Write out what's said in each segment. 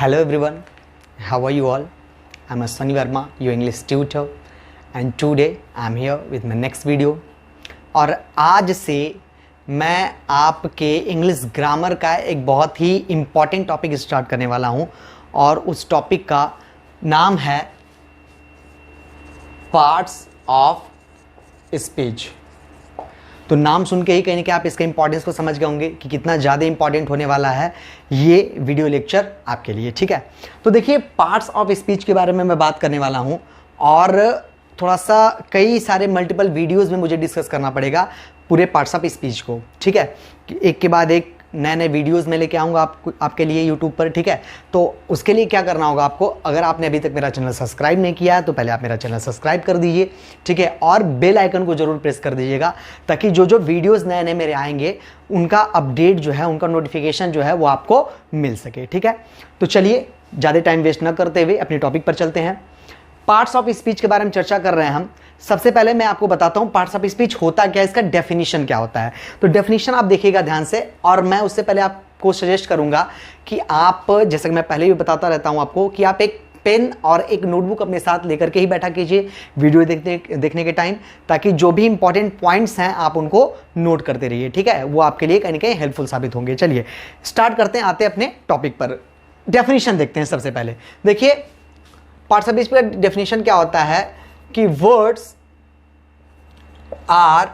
Hello everyone, how are you all? I'm Sunny Verma, your English tutor, and today I'm here with my next video. और आज से मैं आपके English grammar का एक बहुत ही इम्पॉर्टेंट टॉपिक स्टार्ट करने वाला हूँ और उस टॉपिक का नाम है पार्ट्स ऑफ स्पीच। तो नाम सुन के ही कहीं ना कहीं आप इसके इंपॉर्टेंस को समझ गए होंगे कि कितना ज़्यादा इंपॉर्टेंट होने वाला है ये वीडियो लेक्चर आपके लिए। ठीक है, तो देखिए पार्ट्स ऑफ स्पीच के बारे में मैं बात करने वाला हूँ और थोड़ा सा कई सारे मल्टीपल वीडियोस में मुझे डिस्कस करना पड़ेगा पूरे पार्ट्स ऑफ स्पीच को। ठीक है, एक के बाद एक नए नए वीडियोस में लेके आऊँगा आपके लिए यूट्यूब पर। ठीक है, तो उसके लिए क्या करना होगा आपको, अगर आपने अभी तक मेरा चैनल सब्सक्राइब नहीं किया है तो पहले आप मेरा चैनल सब्सक्राइब कर दीजिए। ठीक है, और बेल आइकन को जरूर प्रेस कर दीजिएगा ताकि जो जो वीडियोस नए नए मेरे आएंगे उनका अपडेट जो है, उनका नोटिफिकेशन जो है वो आपको मिल सके। ठीक है, तो चलिए ज़्यादा टाइम वेस्ट न करते हुए अपने टॉपिक पर चलते हैं। पार्ट्स ऑफ स्पीच के बारे में चर्चा कर रहे हैं हम। सबसे पहले मैं आपको बताता हूं पार्ट्स ऑफ स्पीच होता क्या है, इसका डेफिनेशन क्या होता है। तो डेफिनेशन आप देखिएगा ध्यान से, और मैं उससे पहले आपको सजेस्ट करूंगा कि आप, जैसे कि मैं पहले भी बताता रहता हूं आपको, कि आप एक पेन और एक नोटबुक अपने साथ लेकर के ही बैठा कीजिए वीडियो देखने के टाइम, ताकि जो भी इंपॉर्टेंट पॉइंट्स हैं आप उनको नोट करते रहिए। ठीक है, वो आपके लिए कहीं ना कहीं हेल्पफुल साबित होंगे। चलिए स्टार्ट करते हैं, आते हैं अपने टॉपिक पर। डेफिनेशन देखते हैं सबसे पहले। देखिए पार्ट्स ऑफ स्पीच का डेफिनेशन क्या होता है कि words are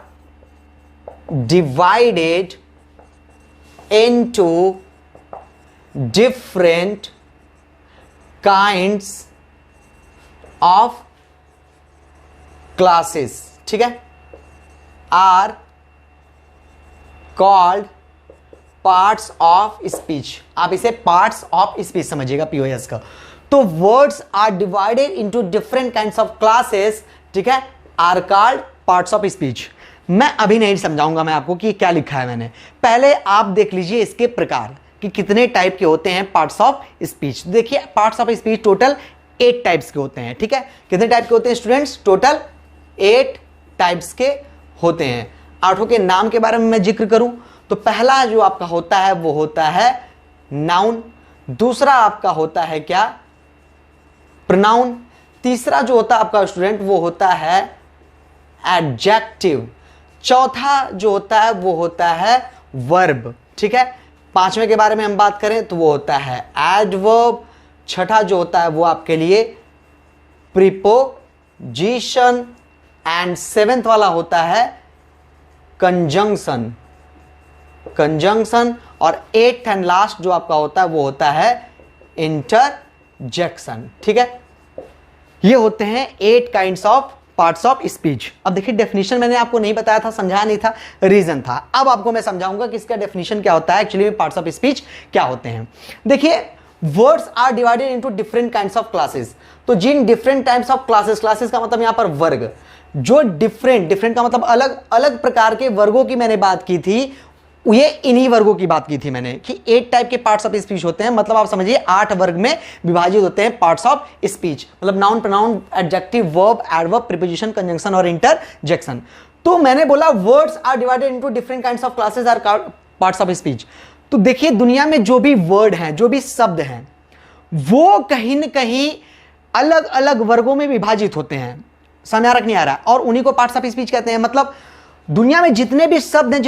divided into different kinds of classes. ठीक है, are called parts of speech. आप इसे पार्ट्स ऑफ स्पीच समझिएगा, पीओएस का। तो words are divided into different kinds of classes, ठीक है, are called parts of speech. मैं अभी नहीं समझाऊंगा मैं आपको कि क्या लिखा है मैंने, पहले आप देख लीजिए इसके प्रकार कि कितने टाइप के होते हैं पार्ट्स ऑफ स्पीच। देखिए parts of speech total 8 types के होते हैं। ठीक है, कितने टाइप के होते हैं स्टूडेंट्स? टोटल 8 टाइप्स के होते हैं। 8 के नाम के बारे में मैं जिक्र करूं तो पहला जो आपका होता है वो होता है नाउन, दूसरा आपका होता है क्या? प्रोनाउन, तीसरा जो होता है आपका स्टूडेंट वो होता है एडजेक्टिव, चौथा जो होता है वो होता है वर्ब। ठीक है, पांचवें के बारे में हम बात करें तो वो होता है एडवर्ब, छठा जो होता है वो आपके लिए प्रीपोजिशन, एंड 7th वाला होता है कंजंक्शन, और 8th एंड लास्ट जो आपका होता है वो होता है इंटरजेक्शन। ठीक है, ये होते हैं 8 kinds of parts of speech. अब देखिए डेफिनेशन मैंने आपको नहीं बताया था, समझाया नहीं था, रीजन था। अब आपको मैं समझाऊंगा कि इसका डेफिनेशन क्या होता है, एक्चुअली पार्ट्स ऑफ स्पीच क्या होते हैं। देखिए words are divided into different kinds of classes. तो जिन different types of classes, classes का मतलब यहां पर वर्ग, जो डिफरेंट का मतलब अलग अलग प्रकार के वर्गों की मैंने बात की थी, ये इन्हीं वर्गों की बात की थी मैंने कि 8 टाइप के पार्ट्स ऑफ स्पीच होते हैं। मतलब आप समझिए 8 वर्ग में विभाजित होते हैं पार्ट्स ऑफ स्पीच। मतलब noun, pronoun, adjective, verb, adverb, preposition, conjunction और इंटरजेक्शन। तो मैंने बोला words are divided into different kinds of classes are parts of speech. तो देखिए दुनिया में जो भी वर्ड हैं, जो भी शब्द हैं, वो कहीं ना कहीं अलग अलग वर्गों में विभाजित होते हैं। समझ नहीं आ रहा, और उन्हीं को पार्ट्स ऑफ स्पीच कहते हैं। मतलब दुनिया में जितने भी शब्द हैं,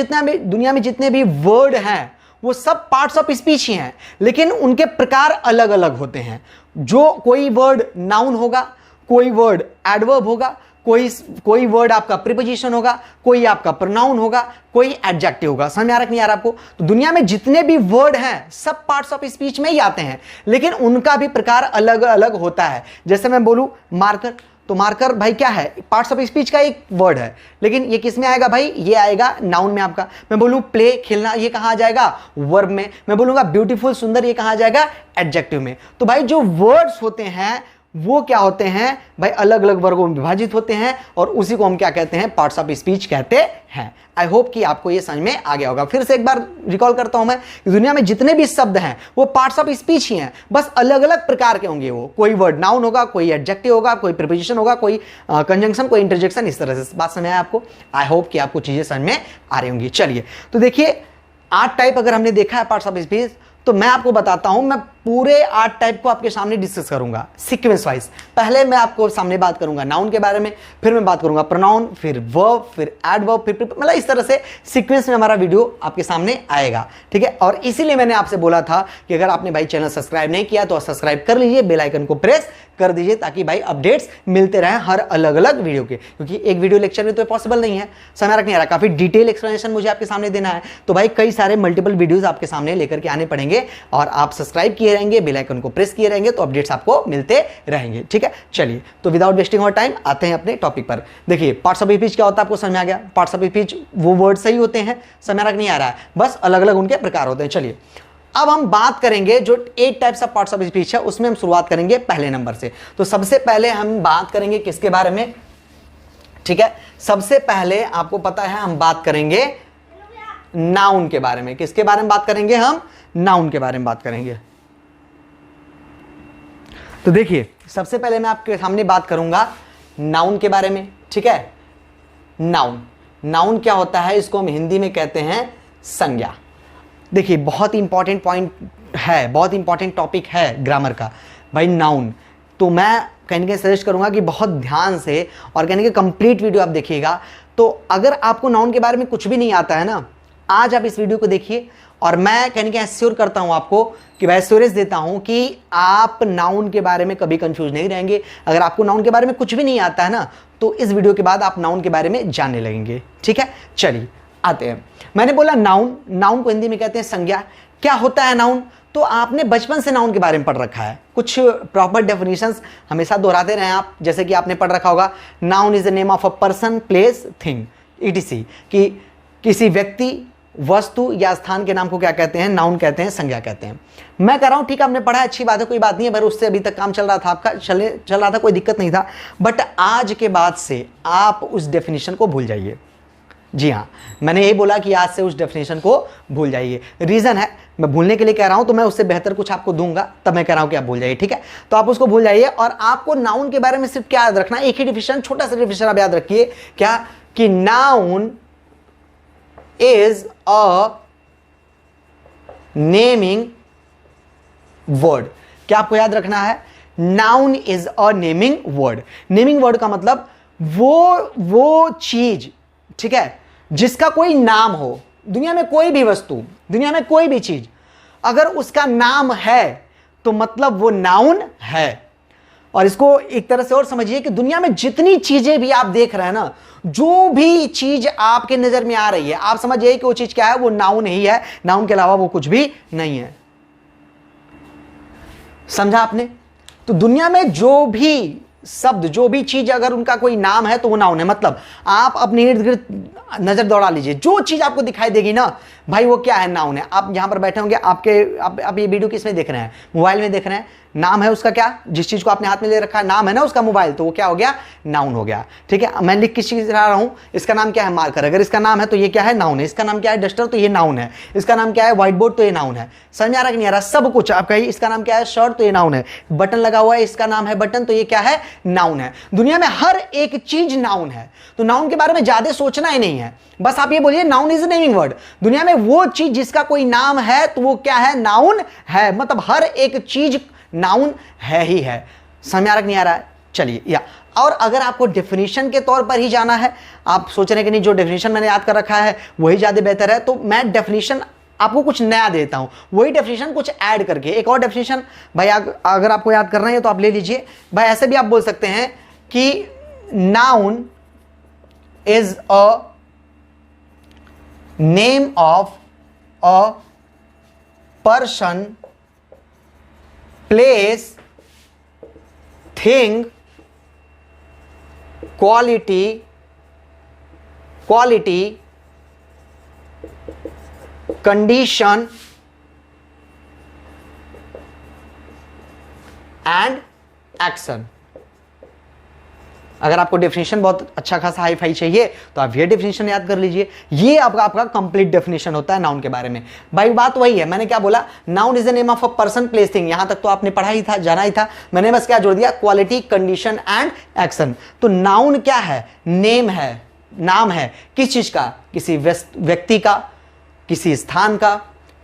दुनिया में जितने भी वर्ड हैं, वो सब पार्ट्स ऑफ स्पीच ही हैं, लेकिन उनके प्रकार अलग अलग होते हैं। जो कोई वर्ड नाउन होगा, कोई वर्ड एडवर्ब होगा, कोई वर्ड आपका प्रीपोजिशन होगा, कोई आपका प्रोनाउन होगा, कोई एडजेक्टिव होगा। समझ में आ रहा नहीं आ रहा आपको? तो दुनिया में जितने भी वर्ड हैं सब पार्ट्स ऑफ स्पीच में ही आते हैं, लेकिन उनका भी प्रकार अलग अलग होता है। जैसे मैं बोलूं मार्कर, तो मार्कर भाई क्या है? पार्ट्स ऑफ स्पीच का एक वर्ड है, लेकिन ये किस में आएगा भाई? ये आएगा नाउन में आपका। मैं बोलूं प्ले, खेलना, ये कहां आ जाएगा? वर्ब में। मैं बोलूंगा ब्यूटीफुल, सुंदर, ये कहां आ जाएगा? एडजेक्टिव में। तो भाई जो वर्ड्स होते हैं वो क्या होते हैं भाई? अलग अलग वर्गों में विभाजित होते हैं, और उसी को हम क्या कहते हैं? पार्ट्स ऑफ स्पीच कहते हैं। आई होप कि आपको ये समझ में आ गया होगा। फिर से एक बार रिकॉल करता हूं मैं, दुनिया में जितने भी शब्द हैं वो पार्ट्स ऑफ स्पीच ही हैं, बस अलग अलग प्रकार के होंगे। वो कोई वर्ड नाउन होगा, कोई एडजेक्टिव होगा, कोई प्रीपोजिशन होगा, कोई कंजंक्शन, कोई इंटरजेक्शन, इस तरह से। बात समझ आया आपको? आई होप कि आपको चीजें समझ में आ रही होंगी। चलिए तो देखिए 8 टाइप अगर हमने देखा है पार्ट्स ऑफ स्पीच, तो मैं आपको बताता हूं, मैं पूरे 8 टाइप को आपके सामने डिस्कस करूंगा सीक्वेंस वाइज। पहले मैं आपको सामने बात करूंगा नाउन के बारे में, फिर मैं बात करूंगा प्रोनाउन, फिर वर्ब, फिर एडवर्ब, फिर मतलब इस तरह से सीक्वेंस में हमारा वीडियो आपके सामने आएगा, ठीक है। और इसीलिए मैंने आपसे बोला था कि अगर आपने भाई चैनल सब्सक्राइब नहीं किया तो सब्सक्राइब कर लीजिए, बेल आइकन को प्रेस कर दीजिए ताकि भाई अपडेट्स मिलते रहे हर अलग अलग वीडियो के, क्योंकि एक वीडियो लेक्चर में तो पॉसिबल नहीं है, समय रखने आ रहा, काफी डिटेल एक्सप्लेनेशन मुझे आपके सामने देना है, तो भाई कई सारे मल्टीपल वीडियोस आपके सामने लेकर के आने पड़ेंगे और आप सब्सक्राइब किए रहेंगे, बेल आइकन को प्रेस किए रहेंगे तो अपडेट्स आपको मिलते रहेंगे, ठीक है। चलिए तो विदाउट वेस्टिंग और टाइम आते हैं अपने टॉपिक पर। देखिए पार्ट्स ऑफ स्पीच क्या होता है आपको समझ में आ गया। पार्ट्स ऑफ स्पीच वो वर्ड सही होते हैं, समय रख नहीं आ रहा है, बस अलग अलग उनके प्रकार होते हैं। चलिए अब हम बात करेंगे जो 8 types of parts of speech है उसमें हम शुरुआत करेंगे पहले नंबर से। तो सबसे पहले हम बात करेंगे किसके बारे में, ठीक है। सबसे पहले आपको पता है हम बात करेंगे नाउन के बारे में। किसके बारे में बात करेंगे हम? नाउन के बारे में बात करेंगे। तो देखिए सबसे पहले मैं आपके सामने बात करूंगा नाउन के बारे में, ठीक है। नाउन, नाउन क्या होता है? इसको हम हिंदी में कहते हैं संज्ञा। देखिए बहुत इंपॉर्टेंट पॉइंट है, बहुत इंपॉर्टेंट टॉपिक है ग्रामर का भाई नाउन। तो मैं कहने के सजेस्ट करूंगा कि बहुत ध्यान से और कहने के कंप्लीट वीडियो आप देखिएगा। तो अगर आपको नाउन के बारे में कुछ भी नहीं आता है ना, आज आप इस वीडियो को देखिए और मैं कहने के एश्योर करता हूं आपको कि मैं एश्योरेंस देता हूं कि आप नाउन के बारे में कभी कंफ्यूज नहीं रहेंगे। अगर आपको नाउन के बारे में कुछ भी नहीं आता है ना, तो इस वीडियो के बाद आप नाउन के बारे में जानने लगेंगे, ठीक है। चलिए आते हैं। मैंने बोला नाउन, नाउन को हिंदी में कहते हैं संज्ञा। क्या होता है नाउन? तो आपने बचपन से नाउन के बारे में पढ़ रखा है, कुछ प्रॉपर डेफिनेशंस हमेशा दोहराते रहे आप, जैसे कि आपने पढ़ रखा होगा noun is the name of a person, place, thing, etc, कि किसी व्यक्ति, वस्तु या स्थान के नाम को क्या कहते हैं? नाउन कहते हैं, संज्ञा कहते हैं। मैं कह रहा हूं ठीक है आपने पढ़ा, अच्छी बात है, कोई बात नहीं है, पर उससे अभी तक काम चल रहा था आपका, चल रहा था, कोई दिक्कत नहीं था। बट आज के बाद से आप उस डेफिनेशन को भूल जाइए। जी हाँ, मैंने यही बोला कि आज से उस डेफिनेशन को भूल जाइए। रीजन है मैं भूलने के लिए कह रहा हूं, तो मैं उससे बेहतर कुछ आपको दूंगा, तब मैं कह रहा हूं कि आप भूल जाइए, ठीक है। तो आप उसको भूल जाइए और आपको नाउन के बारे में सिर्फ क्या याद रखना, एक ही डिफिनेशन, छोटा सा डिफिनेशन आप याद रखिए, क्या कि noun is a naming word. क्या आपको याद रखना है? Noun is a naming word. Naming word का मतलब वो चीज, ठीक है, जिसका कोई नाम हो। दुनिया में कोई भी वस्तु, दुनिया में कोई भी चीज अगर उसका नाम है तो मतलब वो नाउन है। और इसको एक तरह से और समझिए कि दुनिया में जितनी चीजें भी आप देख रहे हैं ना, जो भी चीज आपके नजर में आ रही है, आप समझिए कि वो चीज क्या है? वो नाउन ही है, नाउन के अलावा वो कुछ भी नहीं है। समझा आपने? तो दुनिया में जो भी शब्द, जो भी चीज अगर उनका कोई नाम है तो वो नाउन है। मतलब आप अपने इर्द गिर्द नजर दौड़ा लीजिए, जो चीज आपको दिखाई देगी ना भाई वो क्या है? नाउन है। आप यहां पर बैठे होंगे, आप ये वीडियो किस में देख रहे हैं? मोबाइल में देख रहे हैं। नाम है उसका क्या? जिस चीज को आपने हाथ में ले रखा है नाम है ना उसका मोबाइल, तो वो क्या हो गया? नाउन हो गया, ठीक है। मैं लिख किस चीज रहा हूं, इसका नाम क्या है? मार्कर। अगर इसका नाम है तो ये क्या है? नाउन है। इसका नाम क्या है? डस्टर, तो ये नाउन है। इसका नाम क्या है? व्हाइट बोर्ड, तो ये नाउन है। समझ आ रहा कि नहीं आ रहा? सब कुछ आप कहिए, इसका नाम क्या है? शर्ट, तो ये नाउन है। बटन लगा हुआ है, इसका नाम है बटन, तो ये क्या है? नाउन है। दुनिया में हर एक चीज नाउन है। तो नाउन के बारे में ज्यादा सोचना ही नहीं है, बस आप ये बोलिए noun is a naming word. दुनिया में वो चीज जिसका कोई नाम है तो वो क्या है? नाउन है। मतलब हर एक चीज नाउन है ही है। समझ आ रहा नहीं आ रहा है? चलिए या और अगर आपको डेफिनेशन के तौर पर ही जाना है, आप सोच रहे हैं कि नहीं जो डेफिनेशन मैंने याद कर रखा है वही ज्यादा बेहतर है, तो मैं डेफिनेशन आपको कुछ नया देता हूं, वही डेफिनेशन कुछ ऐड करके। एक और डेफिनेशन भाई अगर आपको याद करना है तो आप ले लीजिए भाई। ऐसे भी आप बोल सकते हैं कि noun is a name of a person, place, thing, quality, condition and action. अगर आपको डेफिनेशन बहुत अच्छा खासा हाई फाई चाहिए तो आप ये डेफिनेशन याद कर लीजिए। ये आपका कंप्लीट डेफिनेशन होता है नाउन के बारे में। भाई बात वही है, मैंने क्या बोला? Noun is the name of a person, place, thing. यहां तक तो आपने पढ़ा ही था, जाना ही था। मैंने बस क्या जोड़ दिया? Quality, condition and action. तो नाउन क्या है? नेम है, नाम है। किस चीज का? किसी व्यक्ति का, किसी स्थान का,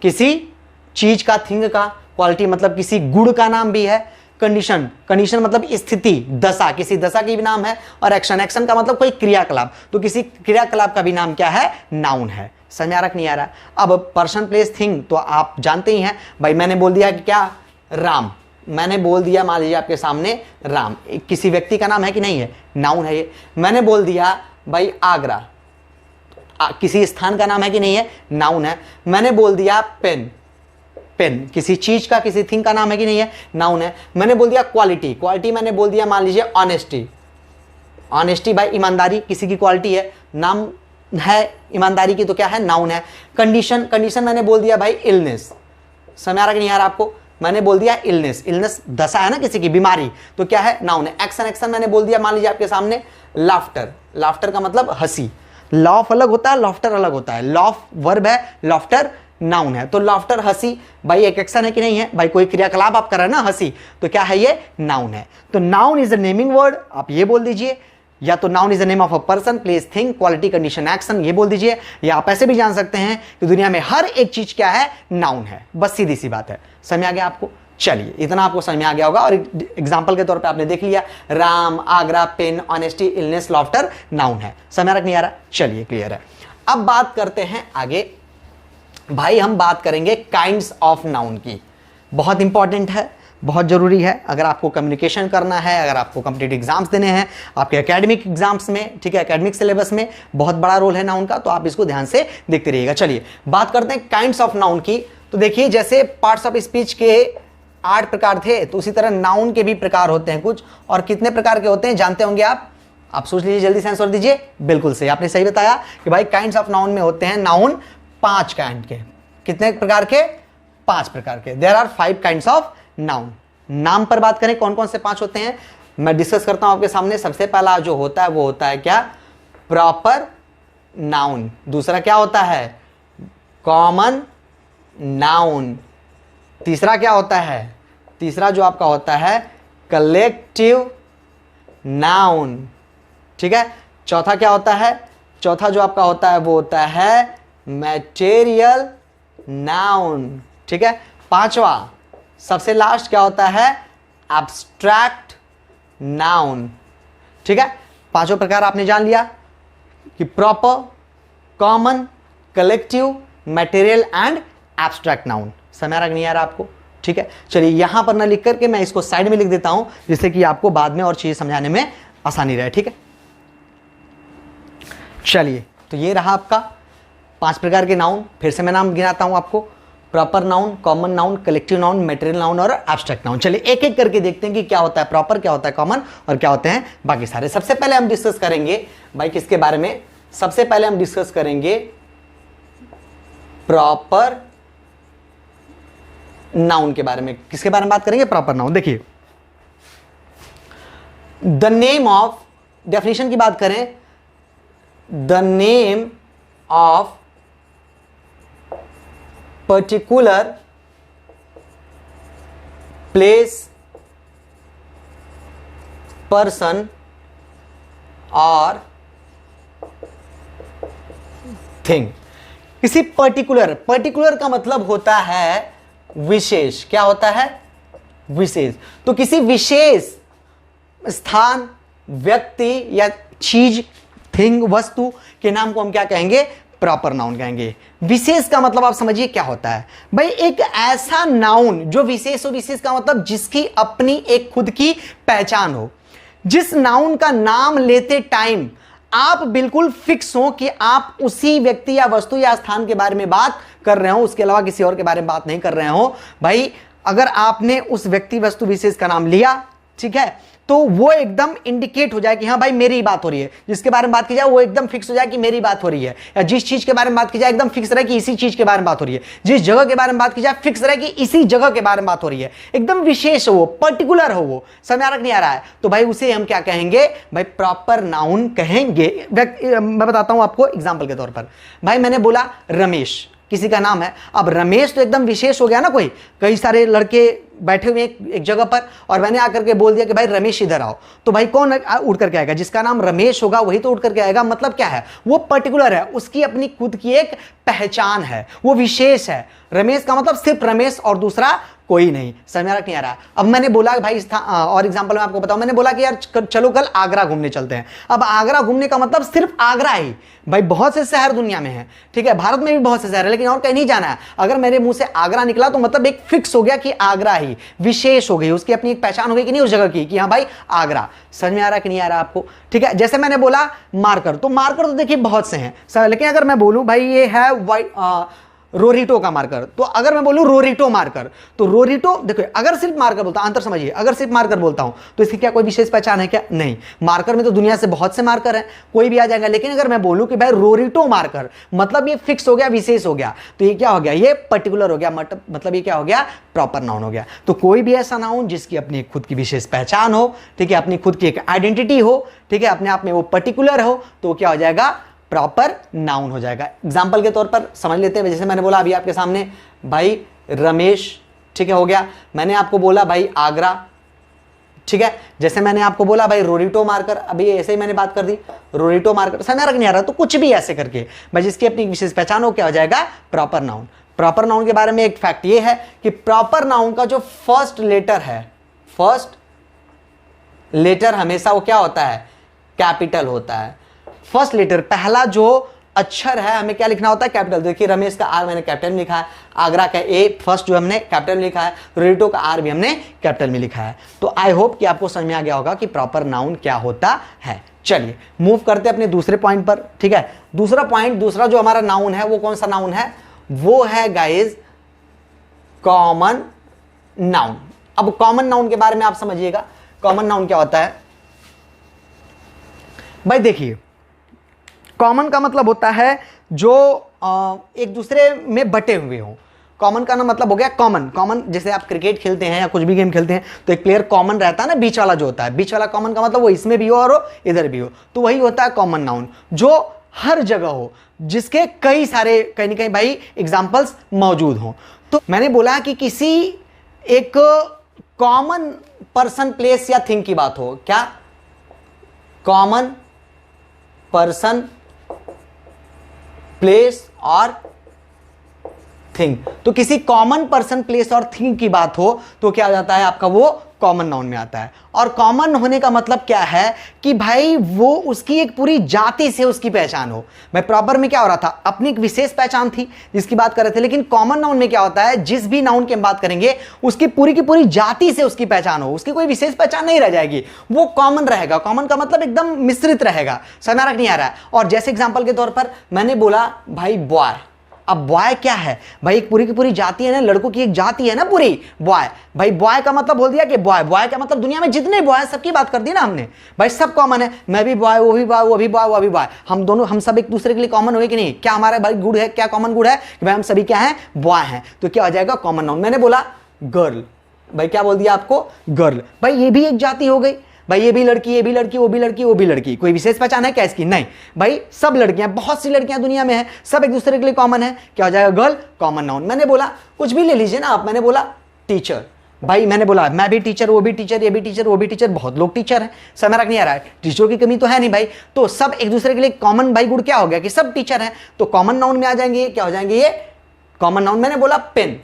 किसी चीज का, थिंग का, क्वालिटी मतलब किसी गुण का नाम भी है। कंडीशन, कंडीशन मतलब स्थिति, दशा, किसी दशा की भी नाम है। और एक्शन, एक्शन का मतलब कोई क्रियाकलाप, तो किसी क्रियाकलाप का भी नाम क्या है, नाउन है। समझ आ रहा कि नहीं आ रहा? अब पर्सन प्लेस थिंग तो आप जानते ही हैं भाई, मैंने बोल दिया कि क्या, राम, मैंने बोल दिया मान लीजिए आपके सामने राम, किसी व्यक्ति का नाम है कि नहीं है, नाउन है ये। मैंने बोल दिया भाई आगरा, किसी स्थान का नाम है कि नहीं है, नाउन है। मैंने बोल दिया पेन, पेन किसी चीज का, किसी थिंग का नाम है कि नहीं है, नाउन है। मैंने बोल दिया क्वालिटी, क्वालिटी मैंने बोल दिया मान लीजिए ऑनेस्टी, ऑनेस्टी भाई ईमानदारी किसी की क्वालिटी है, नाम है ईमानदारी की, तो क्या है, नाउन है। कंडीशन, कंडीशन मैंने बोल दिया भाई इलनेस, समझ आ रहा कि नहीं आ रहा आपको, मैंने बोल दिया इलनेस, इलनेस दशा है ना किसी की, बीमारी, तो क्या है, नाउन है। एक्शन, एक्शन मैंने बोल दिया मान लीजिए आपके सामने लाफ्टर, लाफ्टर का मतलब हंसी, लॉफ अलग होता है, लॉफ्टर अलग होता है, लॉफ वर्ब है, लॉफ्टर नाउन है। तो लाफ्टर हंसी भाई एक एक्शन है कि नहीं है भाई, कोई क्रियाकलाप आप कर रहे हैं ना, हंसी, तो क्या है ये, नाउन है। तो noun is a naming word, आप ये बोल दीजिए, या तो noun is the name of a person, place, thing, quality, condition, action, ये बोल दीजिए। या आप ऐसे भी जान सकते हैं कि दुनिया में हर एक चीज क्या है, नाउन है, बस सीधी सी बात है। समझ आ गया आपको? चलिए इतना आपको समझ में आ गया होगा, और एग्जांपल के तौर पे आपने देख लिया, Ram, Agra, pen, honesty, illness, laughter, noun है। समझ आ रहा नहीं आ रहा? चलिए क्लियर है। अब बात करते हैं आगे, भाई हम बात करेंगे काइंड्स ऑफ नाउन की। बहुत इंपॉर्टेंट है, बहुत जरूरी है, अगर आपको कम्युनिकेशन करना है, अगर आपको कॉम्पिटिटिव एग्जाम्स देने हैं, आपके एकेडमिक एग्जाम्स में, ठीक है, एकेडमिक सिलेबस में बहुत बड़ा रोल है नाउन का, तो आप इसको ध्यान से देखते रहिएगा। चलिए बात करते हैं काइंड्स ऑफ नाउन की। तो देखिए जैसे पार्ट्स ऑफ स्पीच के 8 प्रकार थे, तो उसी तरह नाउन के भी प्रकार होते हैं कुछ, और कितने प्रकार के होते हैं जानते होंगे आप सोच लीजिए, जल्दी से आंसर दीजिए। बिल्कुल सही, आपने सही बताया कि भाई काइंड्स ऑफ नाउन में होते हैं नाउन 5 काइंड के। कितने प्रकार के? 5 प्रकार के। There are 5 kinds of noun. नाम पर बात करें कौन कौन से 5 होते हैं, मैं डिस्कस करता हूं आपके सामने। सबसे पहला जो होता है वो होता है क्या, प्रॉपर नाउन। दूसरा क्या होता है, कॉमन नाउन। तीसरा क्या होता है, तीसरा जो आपका होता है कलेक्टिव नाउन, ठीक है। चौथा क्या होता है, चौथा जो आपका होता है वो होता है मैटेरियल नाउन, ठीक है। पांचवा सबसे लास्ट क्या होता है, एब्स्ट्रैक्ट नाउन, ठीक है। पांचों प्रकार आपने जान लिया कि proper, common, collective, material and abstract noun. समझ आ रहा नहीं आ रहा आपको? ठीक है, चलिए यहां पर ना लिख करके मैं इसको साइड में लिख देता हूं, जिससे कि आपको बाद में और चीजें समझाने में आसानी रहे, ठीक है। चलिए तो ये रहा आपका 5 प्रकार के नाउन। फिर से मैं नाम गिनाता हूं आपको, proper noun, common noun, collective noun, material noun और एब्स्ट्रैक्ट नाउन। चलिए एक एक करके देखते हैं कि क्या होता है प्रॉपर, क्या होता है कॉमन और क्या होते हैं बाकी सारे। सबसे पहले हम डिस्कस करेंगे भाई किसके बारे में, सबसे पहले हम डिस्कस करेंगे प्रॉपर नाउन के बारे में। किसके बारे में बात करेंगे, प्रॉपर नाउन। देखिए द नेम ऑफ, डेफिनेशन की बात करें, the name of particular place, person और थिंग। किसी पर्टिकुलर, पर्टिकुलर का मतलब होता है विशेष। क्या होता है, विशेष। तो किसी विशेष स्थान, व्यक्ति या चीज, थिंग, वस्तु के नाम को हम क्या कहेंगे, प्रॉपर नाउन कहेंगे। विशेष का मतलब आप समझिए क्या होता है भाई, एक ऐसा नाउन जो विशेष हो। विशेष का मतलब जिसकी अपनी एक खुद की पहचान हो, जिस नाउन का नाम लेते टाइम आप बिल्कुल फिक्स हो कि आप उसी व्यक्ति या वस्तु या स्थान के बारे में बात कर रहे हो, उसके अलावा किसी और के बारे में बात नहीं कर रहे हो। भाई अगर आपने उस व्यक्ति वस्तु विशेष का नाम लिया, ठीक है, तो वो एकदम इंडिकेट हो जाए कि हाँ भाई मेरी बात हो रही है। जिसके बारे में बात की जाए वो एकदम फिक्स हो जाए कि मेरी बात हो रही है, या जिस चीज के बारे में बात की जाए एकदम फिक्स रहे कि इसी चीज के बारे में बात हो रही है। जिस जगह के बारे में बात की जाए फिक्स रहे कि इसी जगह के बारे में बात हो रही है। एकदम विशेष हो वो, पर्टिकुलर हो वो। समझ नहीं आ रहा है तो भाई उसे हम क्या कहेंगे, भाई प्रॉपर नाउन कहेंगे। मैं बताता हूं आपको एग्जाम्पल के तौर पर। भाई मैंने बोला रमेश, किसी का नाम है। अब रमेश तो एकदम विशेष हो गया ना, कोई कई सारे लड़के बैठे हुए एक जगह पर, और मैंने आकर के बोल दिया कि भाई रमेश इधर आओ, तो भाई कौन उठ करके आएगा, जिसका नाम रमेश होगा वही तो उठ करके आएगा। मतलब क्या है, वो पर्टिकुलर है, उसकी अपनी खुद की एक पहचान है, वो विशेष है। रमेश का मतलब सिर्फ रमेश और दूसरा कोई नहीं। समझ में नहीं आ रहा। अब मैंने बोला भाई और एग्जांपल मैं आपको बताऊं, मैंने बोला कि यार चलो कल आगरा घूमने चलते हैं। अब आगरा घूमने का मतलब सिर्फ आगरा ही, भाई बहुत से शहर दुनिया में है, ठीक है, भारत में भी बहुत से शहर है, लेकिन और कहीं नहीं जाना है। अगर मेरे मुंह से आगरा निकला तो मतलब एक फिक्स हो गया कि आगरा ही, विशेष हो गई, उसकी अपनी एक पहचान हो गई कि नहीं उस जगह की, कि हाँ भाई आगरा। समझ में आ रहा कि नहीं आ रहा आपको? ठीक है, जैसे मैंने बोला मार्कर, तो मार्कर तो देखिए बहुत से हैं, लेकिन अगर मैं बोलूं भाई ये है रोरिटो का मार्कर, तो अगर मैं बोलूं रोरिटो मार्कर, तो रोरिटो देखो, अगर सिर्फ मार्कर बोलता हूं, अंतर समझिए, अगर सिर्फ मार्कर बोलता हूं तो इसकी क्या कोई विशेष पहचान है क्या? नहीं। मार्कर में तो दुनिया से बहुत से मार्कर हैं, कोई भी आ जाएगा। लेकिन अगर मैं बोलूं कि भाई रोरिटो मार्कर, मतलब ये फिक्स हो गया, विशेष हो गया, तो ये क्या हो गया? ये पर्टिकुलर हो गया, मतलब ये क्या हो गया? प्रॉपर नाउन हो गया। तो कोई भी ऐसा नाउन जिसकी अपनी खुद की विशेष पहचान हो, ठीक है, अपनी खुद की एक आइडेंटिटी हो, ठीक है, अपने आप में वो पर्टिकुलर हो, तो क्या हो जाएगा? प्रॉपर नाउन हो जाएगा। एग्जाम्पल के तौर पर समझ लेते हैं, जैसे मैंने बोला अभी आपके सामने भाई रमेश, ठीक है, हो गया। मैंने आपको बोला भाई आगरा, ठीक है, जैसे मैंने आपको बोला भाई रोरिटो मार्कर, अभी ऐसे ही मैंने बात कर दी रोरिटो मार्कर, समझ नहीं आ रहा? तो कुछ भी ऐसे करके भाई जिसकी अपनी विशेष पहचान हो, क्या हो जाएगा? Proper noun. प्रॉपर नाउन के बारे में एक फैक्ट ये है कि प्रॉपर नाउन का जो फर्स्ट लेटर है, फर्स्ट लेटर हमेशा वो क्या होता है? कैपिटल होता है। फर्स्ट लेटर, पहला जो अक्षर है, हमें क्या लिखना होता है? कैपिटल। देखिए रमेश का आर मैंने कैपिटल में लिखा है, आगरा का ए फर्स्ट जो हमने कैपिटल में लिखा है, रोरिटो का आर भी हमने कैपिटल में लिखा है। तो आई होप कि आपको समझ में आ गया होगा कि प्रॉपर नाउन क्या होता है। चलिए मूव करते हैं अपने दूसरे पॉइंट पर, ठीक है। दूसरा पॉइंट, दूसरा जो हमारा नाउन है वो कौन सा नाउन है? वो है गाइज कॉमन नाउन। अब कॉमन नाउन के बारे में आप समझिएगा, कॉमन नाउन क्या होता है भाई? देखिए कॉमन का मतलब होता है जो एक दूसरे में बटे हुए हो। कॉमन का ना मतलब हो गया कॉमन। कॉमन जैसे आप क्रिकेट खेलते हैं या कुछ भी गेम खेलते हैं तो एक प्लेयर कॉमन रहता है ना, बीच वाला जो होता है, बीच वाला कॉमन का मतलब वो इसमें भी हो और इधर भी हो, तो वही होता है कॉमन नाउन, जो हर जगह हो, जिसके कई सारे कहीं ना कहीं भाई एग्जाम्पल्स मौजूद हो। तो मैंने बोला कि किसी एक कॉमन पर्सन, प्लेस या थिंग की बात हो। क्या? कॉमन पर्सन, प्लेस और थिंग। तो किसी कॉमन पर्सन, प्लेस और थिंग की बात हो तो क्या आ जाता है आपका? वो कॉमन नाउन में आता है। और कॉमन होने का मतलब क्या है कि भाई वो उसकी एक पूरी जाति से उसकी पहचान हो। भाई प्रॉपर में क्या हो रहा था? अपनी एक विशेष पहचान थी जिसकी बात कर रहे थे, लेकिन कॉमन नाउन में क्या होता है? जिस भी नाउन की हम बात करेंगे उसकी की पूरी जाति से उसकी पहचान हो, उसकी कोई विशेष पहचान नहीं रह जाएगी, वो कॉमन रहेगा। कॉमन का मतलब एकदम मिश्रित रहेगा। समझ नहीं आ रहा है? और जैसे एग्जाम्पल के तौर पर मैंने बोला भाई बॉय। अब बॉय क्या है भाई? एक पूरी की पूरी जाति है ना, लड़कों की एक जाति है ना पूरी, बॉय। भाई बॉय का मतलब बोल दिया कि बॉय। बॉय का मतलब दुनिया में जितने बॉय हैं सबकी बात कर दी ना हमने, भाई सब कॉमन है। मैं भी बॉय, वो भी बॉय, वो भी बॉय, वो भी बॉय, हम दोनों, हम सब एक दूसरे के लिए कॉमन हुए कि नहीं? क्या हमारा भाई गुड है? क्या कॉमन गुड है कि भाई हम सभी क्या है? बॉय हैं। तो क्या हो जाएगा? Common noun. मैंने बोला गर्ल, भाई क्या बोल दिया आपको? गर्ल। भाई ये भी एक जाति हो गई, भाई ये भी लड़की, ये भी लड़की, वो भी लड़की, वो भी लड़की। कोई विशेष पहचान है क्या इसकी? नहीं। भाई सब लड़कियां, बहुत सी लड़कियां दुनिया में है, सब एक दूसरे के लिए कॉमन है। क्या हो जाएगा? Girl, common noun. मैंने बोला कुछ भी ले लीजिए ना आप, मैंने बोला टीचर, भाई मैंने बोला मैं भी टीचर, वो भी टीचर, ये भी टीचर, वो भी टीचर, बहुत लोग टीचर हैं। समझ नहीं आ रहा है? टीचरों की कमी तो है नहीं भाई, तो सब एक दूसरे के लिए कॉमन भाई गुड क्या हो गया कि सब टीचर हैं, तो कॉमन नाउन में आ जाएंगे। क्या हो जाएंगे? ये कॉमन नाउन। मैंने बोला पेन,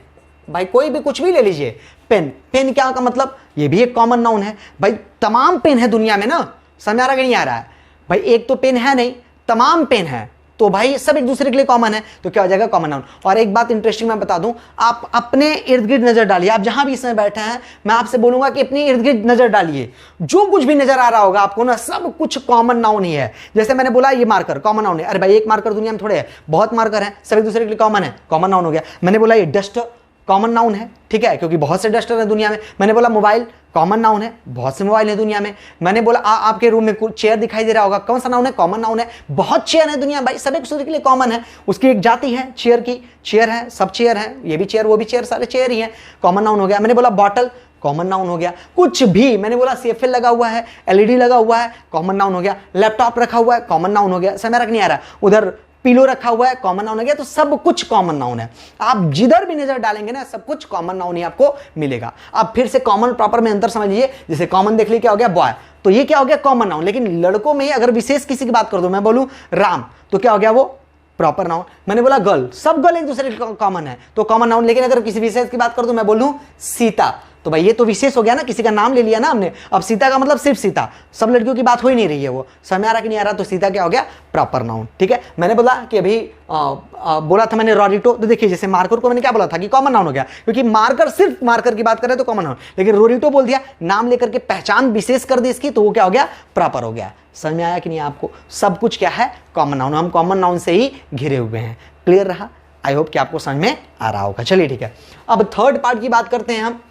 भाई कोई भी कुछ भी ले लीजिए, पेन। पेन क्या का मतलब? ये भी एक कॉमन नाउन है। भाई तमाम पेन है दुनिया में ना, समझ आ रहा कि नहीं आ रहा है? भाई एक तो पेन है नहीं, तमाम पेन है, तो भाई सब एक दूसरे के लिए कॉमन है, तो क्या हो जाएगा? Common noun. और एक बात इंटरेस्टिंग मैं बता दूं, आप अपने इर्द गिर्द नजर डालिए, आप जहां भी इसमें बैठे हैं, मैं आपसे बोलूंगा कि अपने इर्द गिर्द नजर डालिए, जो कुछ भी नजर आ रहा होगा आपको ना, सब कुछ कॉमन नाउन ही है। जैसे मैंने बोला ये मार्कर कॉमन नाउन है, अरे भाई एक मार्कर दुनिया में थोड़े है, बहुत मार्कर है, सब एक दूसरे के लिए कॉमन है, कॉमन नाउन हो गया। मैंने बोला ये डस्टर कॉमन नाउन है, ठीक है, क्योंकि बहुत से डस्टर हैं दुनिया में। मैंने बोला मोबाइल कॉमन नाउन है, बहुत से मोबाइल है दुनिया में। मैंने बोला आपके रूम में कुछ चेयर दिखाई दे रहा होगा, कौन सा नाउन है? कॉमन नाउन है। बहुत चेयर है दुनिया भाई, सब एक दूसरे के लिए कॉमन है, उसकी एक जाति है चेयर की, चेयर है, सब चेयर है, ये भी चेयर, वो भी चेयर, सारे चेयर ही है, कॉमन नाउन हो गया। मैंने बोला बॉटल कॉमन नाउन हो गया। कुछ भी, मैंने बोला सीएफएल लगा हुआ है, एलईडी लगा हुआ है, कॉमन नाउन हो गया। लैपटॉप रखा हुआ है, कॉमन नाउन हो गया। समझ नहीं आ रहा? उधर पिलो रखा हुआ है, कॉमन नाउन हो गया। तो सब कुछ कॉमन नाउन है, आप जिधर भी नजर डालेंगे ना, सब कुछ कॉमन नाउन ही आपको मिलेगा। अब फिर से कॉमन प्रॉपर में अंतर समझ लीजिए। जैसे कॉमन देख लीजिए, क्या हो गया? बॉय, तो ये क्या हो गया? Common noun. लेकिन लड़कों में अगर विशेष किसी की बात कर दो, मैं बोलूं राम, तो क्या हो गया? वो प्रॉपर नाउन। मैंने बोला गर्ल, सब गर्ल एक दूसरे के कॉमन है तो कॉमन नाउन। लेकिन अगर किसी विशेष की बात करूं तो मैं बोलूं सीता, तो भाई ये तो विशेष हो गया ना, किसी का नाम ले लिया ना हमने। अब सीता का मतलब सिर्फ सीता, सब लड़कियों की बात हो ही नहीं रही है, वो समझ आ रहा कि नहीं आ रहा, तो सीता क्या हो गया, प्रॉपर नाउन। ठीक है, मैंने बोला कि अभी बोला था मैंने रोरिटो, तो देखिए जैसे मार्कर को मैंने क्या बोला था कि कॉमन नाउन हो गया, क्योंकि मार्कर सिर्फ मार्कर की बात कर रहे तो कॉमन नाउन, लेकिन रोरिटो बोल दिया, नाम लेकर के पहचान विशेष कर दी इसकी, तो वो क्या हो गया, प्रॉपर हो गया। समझ में आया कि नहीं आपको, सब कुछ क्या है, कॉमन नाउन, हम कॉमन नाउन से ही घिरे हुए हैं। क्लियर रहा, आई होप कि आपको समझ में आ रहा होगा। चलिए ठीक है, अब थर्ड पार्ट की बात करते हैं हम।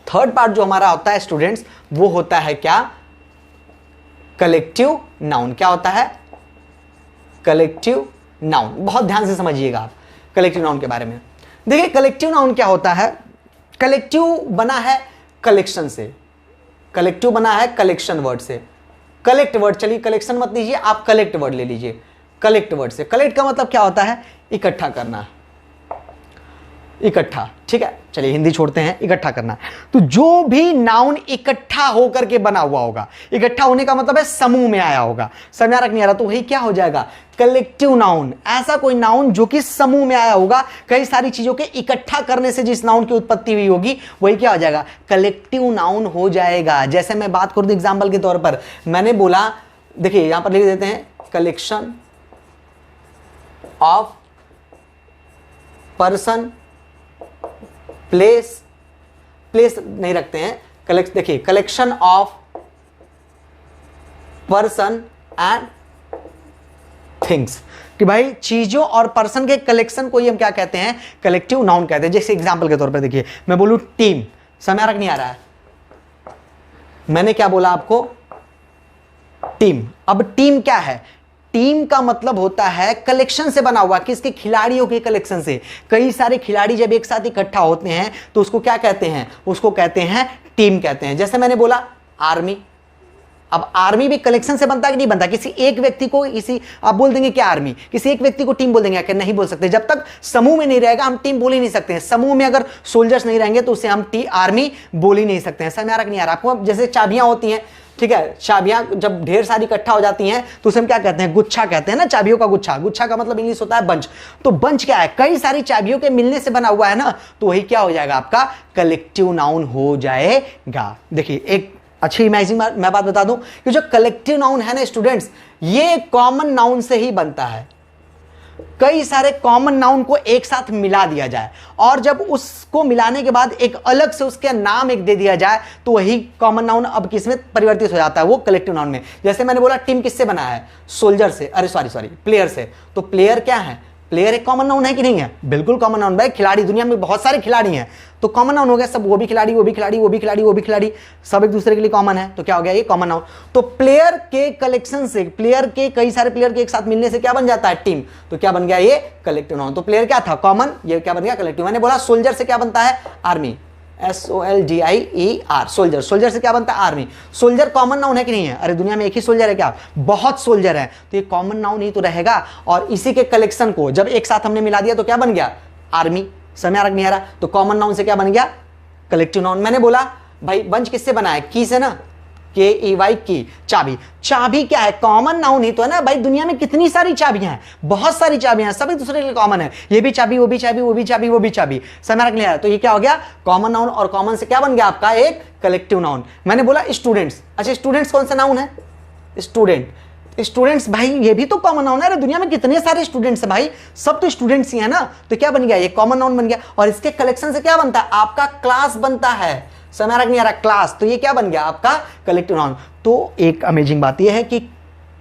थर्ड पार्ट जो हमारा होता है स्टूडेंट्स, वो होता है क्या, कलेक्टिव नाउन। क्या होता है, कलेक्टिव नाउन। बहुत ध्यान से समझिएगा आप कलेक्टिव नाउन के बारे में। देखिए कलेक्टिव नाउन क्या होता है, कलेक्टिव बना है कलेक्शन से, कलेक्टिव बना है कलेक्शन वर्ड से, कलेक्ट वर्ड, चलिए कलेक्शन मत लीजिए आप, कलेक्ट वर्ड ले लीजिए, कलेक्ट वर्ड से। कलेक्ट का मतलब क्या होता है, इकट्ठा करना, इकट्ठा। ठीक है, चलिए हिंदी छोड़ते हैं, इकट्ठा करना। तो जो भी नाउन इकट्ठा होकर के बना हुआ होगा, इकट्ठा होने का मतलब है समूह में आया होगा, समझ नहीं आ रहा, तो वही क्या हो जाएगा, कलेक्टिव नाउन। ऐसा कोई नाउन जो कि समूह में आया होगा, कई सारी चीजों के इकट्ठा करने से जिस नाउन की उत्पत्ति हुई होगी, वही क्या हो जाएगा, कलेक्टिव नाउन हो जाएगा। जैसे मैं बात करूं एग्जाम्पल के तौर पर, मैंने बोला, देखिए यहां पर लिख देते हैं, collection of person, place, place नहीं रखते हैं, देखिए collection of person and things, कि भाई चीजों और पर्सन के कलेक्शन को ही हम क्या कहते हैं, कलेक्टिव नाउन कहते हैं। जैसे एग्जांपल के तौर पे देखिए, मैं बोलूं टीम, समय रख नहीं आ रहा है, मैंने क्या बोला आपको, टीम। अब टीम क्या है, टीम का मतलब होता है कलेक्शन से बना हुआ, किसके, खिलाड़ियों के कलेक्शन से। कई सारे खिलाड़ी जब एक साथ इकट्ठा होते हैं तो उसको क्या कहते हैं, उसको कहते हैं टीम कहते हैं। जैसे मैंने बोला आर्मी, अब आर्मी भी कलेक्शन से बनता है कि नहीं बनता, किसी एक व्यक्ति को, किसी आप बोल देंगे क्या आर्मी, किसी एक व्यक्ति को टीम बोल देंगे क्या, नहीं बोल सकते। जब तक समूह में नहीं रहेगा हम टीम बोल ही नहीं सकते हैं। समूह में अगर सोल्जर्स नहीं रहेंगे तो उसे हम आर्मी बोल ही नहीं सकते हैं। समझ आ रहा कि नहीं आ रहा आपको। जैसे चाबियां होती हैं, ठीक है, चाबियां जब ढेर सारी इकट्ठा हो जाती हैं तो उसे हम क्या कहते हैं, गुच्छा कहते हैं ना, चाबियों का गुच्छा। गुच्छा का मतलब इंग्लिश होता है बंच। तो बंच क्या है, कई सारी चाबियों के मिलने से बना हुआ है ना, तो वही क्या हो जाएगा, आपका कलेक्टिव नाउन हो जाएगा। देखिए एक अच्छी इमेजिंग मैं बात बता दूं कि जो कलेक्टिव नाउन है ना स्टूडेंट्स, ये कॉमन नाउन से ही बनता है। कई सारे कॉमन नाउन को एक साथ मिला दिया जाए और जब उसको मिलाने के बाद एक अलग से उसके नाम एक दे दिया जाए तो वही कॉमन नाउन अब किसमें परिवर्तित हो जाता है, वो कलेक्टिव नाउन में। जैसे मैंने बोला टीम किससे बना है, सोल्जर से, अरे सॉरी प्लेयर से। तो प्लेयर क्या है, प्लेयर एक कॉमन नाउन है कि नहीं है, बिल्कुल कॉमन नाउन भाई। खिलाड़ी, दुनिया में बहुत सारे खिलाड़ी हैं तो कॉमन नाउन हो गया सब, वो भी खिलाड़ी, वो भी खिलाड़ी, वो भी खिलाड़ी, वो भी खिलाड़ी, सब एक दूसरे के लिए कॉमन है, तो क्या हो गया, ये कॉमन नाउन। तो प्लेयर के कलेक्शन से, प्लेयर के कई सारे प्लेयर के एक साथ मिलने से क्या बन जाता है, टीम, तो क्या बन गया, ये कलेक्टिव नाउन। तो प्लेयर क्या था, कॉमन, ये क्या बन गया, कलेक्टिव। मैंने बोला सोल्जर से क्या बनता है, आर्मी, SOLDIER, सोल्जर। सोल्जर से क्या बनता है, आर्मी। सोल्जर कॉमन नाउन है कि नहीं है, अरे दुनिया में एक ही सोल्जर है क्या, बहुत सोल्जर है, तो ये कॉमन नाउन ही तो रहेगा। और इसी के कलेक्शन को जब एक साथ हमने मिला दिया तो क्या बन गया, आर्मी। समय आ नहीं आ रहा, तो कॉमन नाउन से क्या बन गया, कलेक्टिव नाउन। मैंने बोला भाई बंच किससे बना है, की से ना, KEY की, चाबी। चाबी क्या है, कॉमन नाउन ही तो है ना भाई। दुनिया में कितनी सारी चाबियां हैं, बहुत सारी चाबियां हैं, सब एक दूसरे के लिए कॉमन है। ये भी चाबी, वो भी चाबी, वो भी चाबी, वो भी चाबी। समझ रख लिया, तो ये क्या हो गया, कॉमन नाउन। और कॉमन से क्या बन गया आपका, एक कलेक्टिव नाउन। मैंने बोला स्टूडेंट्स, अच्छा स्टूडेंट्स कौन सा नाउन है, स्टूडेंट। स्टूडेंट्स भाई ये भी तो कॉमन नाउन है। अरे दुनिया में कितने सारे स्टूडेंट्स हैं भाई, सब तो स्टूडेंट्स ही है ना, तो क्या बन गया, ये कॉमन नाउन बन गया। और इसके कलेक्शन से क्या बनता है, आपका क्लास बनता है। समझ नहीं आ रहा, क्लास, तो ये क्या बन गया, आपका कलेक्टिव नाउन। तो एक अमेजिंग बात यह है कि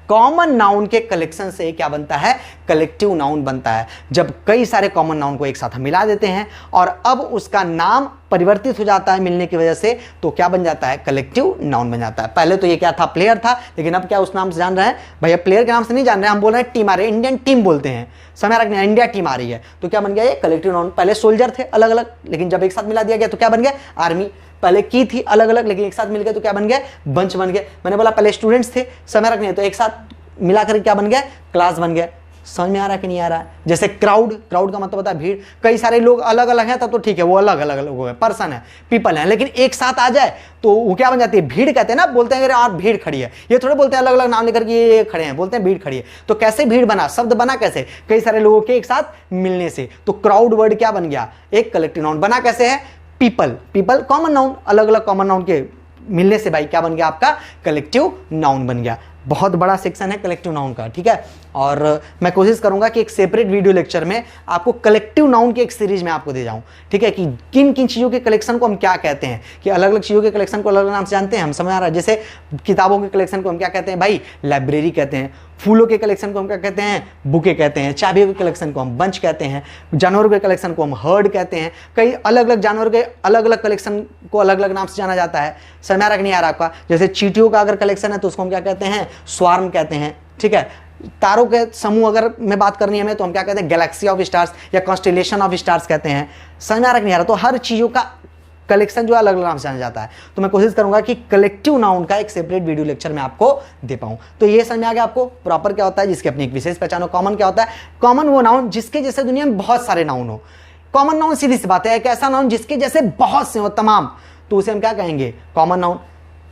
कॉमन नाउन के कलेक्शन से क्या बनता है, कलेक्टिव नाउन बनता है। जब कई सारे कॉमन नाउन को एक साथ हम मिला देते हैं और अब उसका नाम परिवर्तित हो जाता है मिलने की वजह से, तो क्या बन जाता है, कलेक्टिव नाउन बन जाता है। पहले तो ये क्या था, प्लेयर था, लेकिन अब क्या उस नाम से जान रहे हैं भैया, प्लेयर के नाम से नहीं जान रहे हैं, हम बोल रहे हैं टीम आ रही है, इंडियन टीम बोलते हैं। समय रखना, इंडिया टीम आ रही है, तो क्या बन गया, ये कलेक्टिव नाउन। पहले सोल्जर थे अलग अलग, लेकिन जब एक साथ मिला दिया गया तो क्या बन गया, आर्मी। पहले की थी अलग अलग, लेकिन एक साथ मिल गए तो क्या बन गया, बंच बन गया। मैंने बोला पहले स्टूडेंट्स थे, समय रखने, तो एक साथ मिलाकर क्या बन गया, क्लास बन गया। समझ में आ रहा है कि नहीं आ रहा है? जैसे क्राउड, क्राउड का मतलब होता है भीड़, कई सारे लोग अलग अलग हैं तब तो ठीक है, वो अलग अलग लोग हैं, पर्सन है, पीपल है, लेकिन एक साथ आ जाए तो वो क्या बन जाती है, भीड़ कहते हैं ना, बोलते हैं यार भीड़ खड़ी है, ये थोड़े बोलते हैं अलग अलग नाम लेकर के ये खड़े हैं, बोलते हैं भीड़ खड़ी है। तो कैसे भीड़ बना, शब्द बना कैसे, कई सारे लोगों के एक साथ मिलने से, तो क्राउड वर्ड क्या बन गया, एक कलेक्टिव नाउन। बना कैसे है, पीपल, पीपल कॉमन नाउन, अलग अलग कॉमन नाउन के मिलने से भाई क्या बन गया आपका, कलेक्टिव नाउन बन गया। बहुत बड़ा सेक्शन है कलेक्टिव नाउन का, ठीक है। और मैं कोशिश करूंगा कि एक सेपरेट वीडियो लेक्चर में आपको कलेक्टिव नाउन की एक सीरीज में आपको दे जाऊं, ठीक है, कि किन किन चीज़ों के कलेक्शन को हम क्या कहते हैं, कि अलग अलग चीज़ों के कलेक्शन को अलग अलग नाम से जानते हैं हम, समझ आ रहा है। जैसे किताबों के कलेक्शन को हम क्या कहते हैं भाई, लाइब्रेरी कहते हैं। फूलों के कलेक्शन को हम क्या कहते हैं, बुके कहते हैं। चाबियों के कलेक्शन को हम बंच कहते हैं। जानवरों के कलेक्शन को हम हर्ड कहते हैं। कई अलग अलग जानवरों के अलग अलग कलेक्शन को अलग अलग नाम से जाना जाता है। समझ में आ रहा नहीं आ रहा आपका। जैसे चींटियों का अगर कलेक्शन है तो उसको हम क्या कहते हैं, स्वार्म कहते हैं, ठीक है। तारों के समूह अगर मैं बात करनी है हमें तो हम क्या कहते हैं, गैलेक्सी ऑफ स्टार्स या कॉन्स्टेलेशन ऑफ स्टार्स कहते हैं। समझ में आ रहा नहीं आ रहा। तो हर चीज़ों का कलेक्शन जो अलग अलग नाम से जाना जाता है। तो मैं कोशिश करूंगा कि कलेक्टिव नाउन का एक सेपरेट वीडियो लेक्चर में आपको दे पाऊं। तो ये समझ में आ गया आपको प्रॉपर क्या होता है, जिसकी अपनी एक विशेष पहचान हो। कॉमन क्या होता है, कॉमन वो नाउन जिसके जैसे दुनिया में बहुत सारे नाउन हो। कॉमन नाउन सीधी सी बात है, एक ऐसा नाउन जिसके जैसे बहुत से हो तमाम, तो उसे हम क्या कहेंगे, कॉमन नाउन।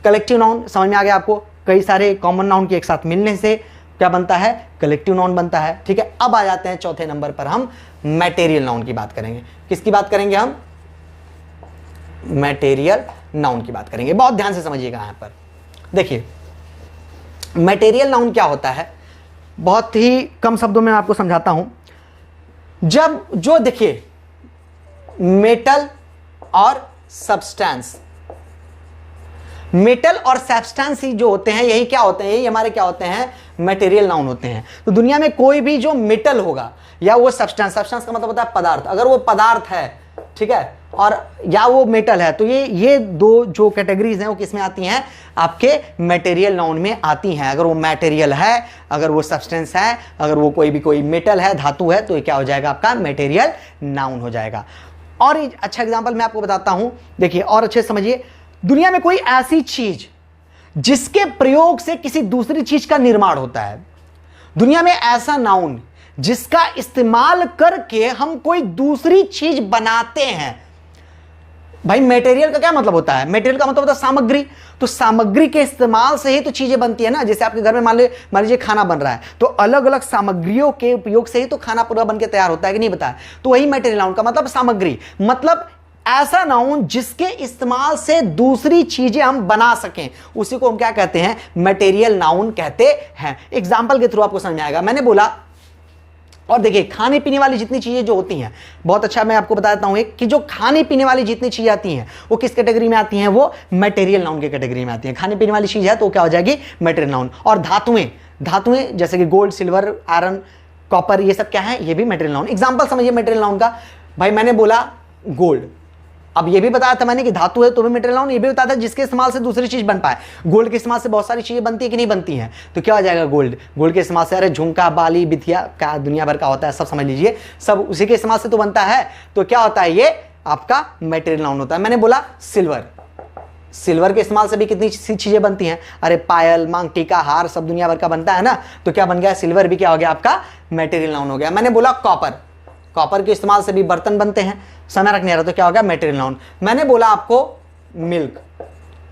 कलेक्टिव नाउन समझ में आ गया आपको, कई सारे कॉमन नाउन के एक साथ मिलने से क्या बनता है, कलेक्टिव नाउन बनता है, ठीक है। अब आ जाते हैं चौथे नंबर पर, हम मैटेरियल नाउन की बात करेंगे। किसकी बात करेंगे हम, मैटेरियल नाउन की बात करेंगे। बहुत ध्यान से समझिएगा यहां पर। देखिए मैटेरियल नाउन क्या होता है, बहुत ही कम शब्दों में आपको समझाता हूं। जब जो देखिए मेटल और सब्सटेंस, मेटल और सब्सटेंस ही जो होते हैं यही क्या होते हैं, यही हमारे क्या होते हैं, मैटेरियल नाउन होते हैं। तो दुनिया में कोई भी जो मेटल होगा या वो सब्सटेंस, सब्सटेंस का मतलब होता है पदार्थ, अगर वो पदार्थ है, ठीक है, और या वो मेटल है, तो ये दो जो कैटेगरीज हैं वो किस में आती हैं, आपके मैटेरियल नाउन में आती हैं। अगर वो मैटेरियल है, अगर वो सब्सटेंस है, अगर वो कोई मेटल है, धातु है, तो ये क्या हो जाएगा, आपका मैटेरियल नाउन हो जाएगा। और अच्छा एग्जांपल मैं आपको बताता हूं, देखिए और अच्छे समझिए। दुनिया में कोई ऐसी चीज जिसके प्रयोग से किसी दूसरी चीज का निर्माण होता है, दुनिया में ऐसा नाउन जिसका इस्तेमाल करके हम कोई दूसरी चीज बनाते हैं। भाई मटेरियल का क्या मतलब होता है, मटेरियल का मतलब होता है सामग्री। तो सामग्री के इस्तेमाल से ही तो चीजें बनती है ना। जैसे आपके घर में मान लीजिए खाना बन रहा है, तो अलग अलग सामग्रियों के उपयोग से ही तो खाना पूरा बन के तैयार होता है कि नहीं बताया। तो वही मटेरियल नाउन का मतलब सामग्री, मतलब ऐसा नाउन जिसके इस्तेमाल से दूसरी चीजें हम बना सकें, उसी को हम क्या कहते हैं, मटेरियल नाउन कहते हैं। एग्जाम्पल के थ्रू आपको समझ में आएगा। मैंने बोला, और देखिए खाने पीने वाली जितनी चीजें जो होती हैं, बहुत अच्छा मैं आपको बताता हूं एक, कि जो खाने पीने वाली जितनी चीजें आती हैं वो किस कैटेगरी में आती हैं, वो मटेरियल नाउन के कैटेगरी में आती हैं। खाने पीने वाली चीज है तो क्या हो जाएगी, मटेरियल नाउन। और धातुएं, धातुएं जैसे कि गोल्ड, सिल्वर, आयरन, कॉपर, ये सब क्या है, ये भी मटेरियल नाउन। एग्जाम्पल समझिए मटेरियल नाउन का। भाई मैंने बोला गोल्ड, अब ये भी बताया था मैंने कि धातु है तो भी मटेरियल नाउन, ये भी बताया था जिसके इस्तेमाल से दूसरी चीज बन पाए। गोल्ड के इस्तेमाल से बहुत सारी चीजें बनती है कि नहीं बनती हैं, तो क्या हो जाएगा गोल्ड। गोल्ड के इस्तेमाल से, अरे झुमका, बाली, बिथिया, क्या दुनिया भर का होता है, सब समझ लीजिए, सब उसी के इस्तेमाल से तो बनता है। तो क्या होता है, ये आपका मटेरियल नाउन होता है। मैंने बोला सिल्वर, सिल्वर के इस्तेमाल से भी कितनी सी चीजें बनती हैं, अरे पायल, मांग टीका, हार, सब दुनिया भर का बनता है ना। तो क्या बन गया, सिल्वर भी क्या हो गया आपका, मटेरियल नाउन हो गया। मैंने बोला कॉपर, कॉपर के इस्तेमाल से भी बर्तन बनते हैं, समय रखने आ रहा, तो क्या हो गया, मटेरियल नाउन। मैंने बोला आपको मिल्क,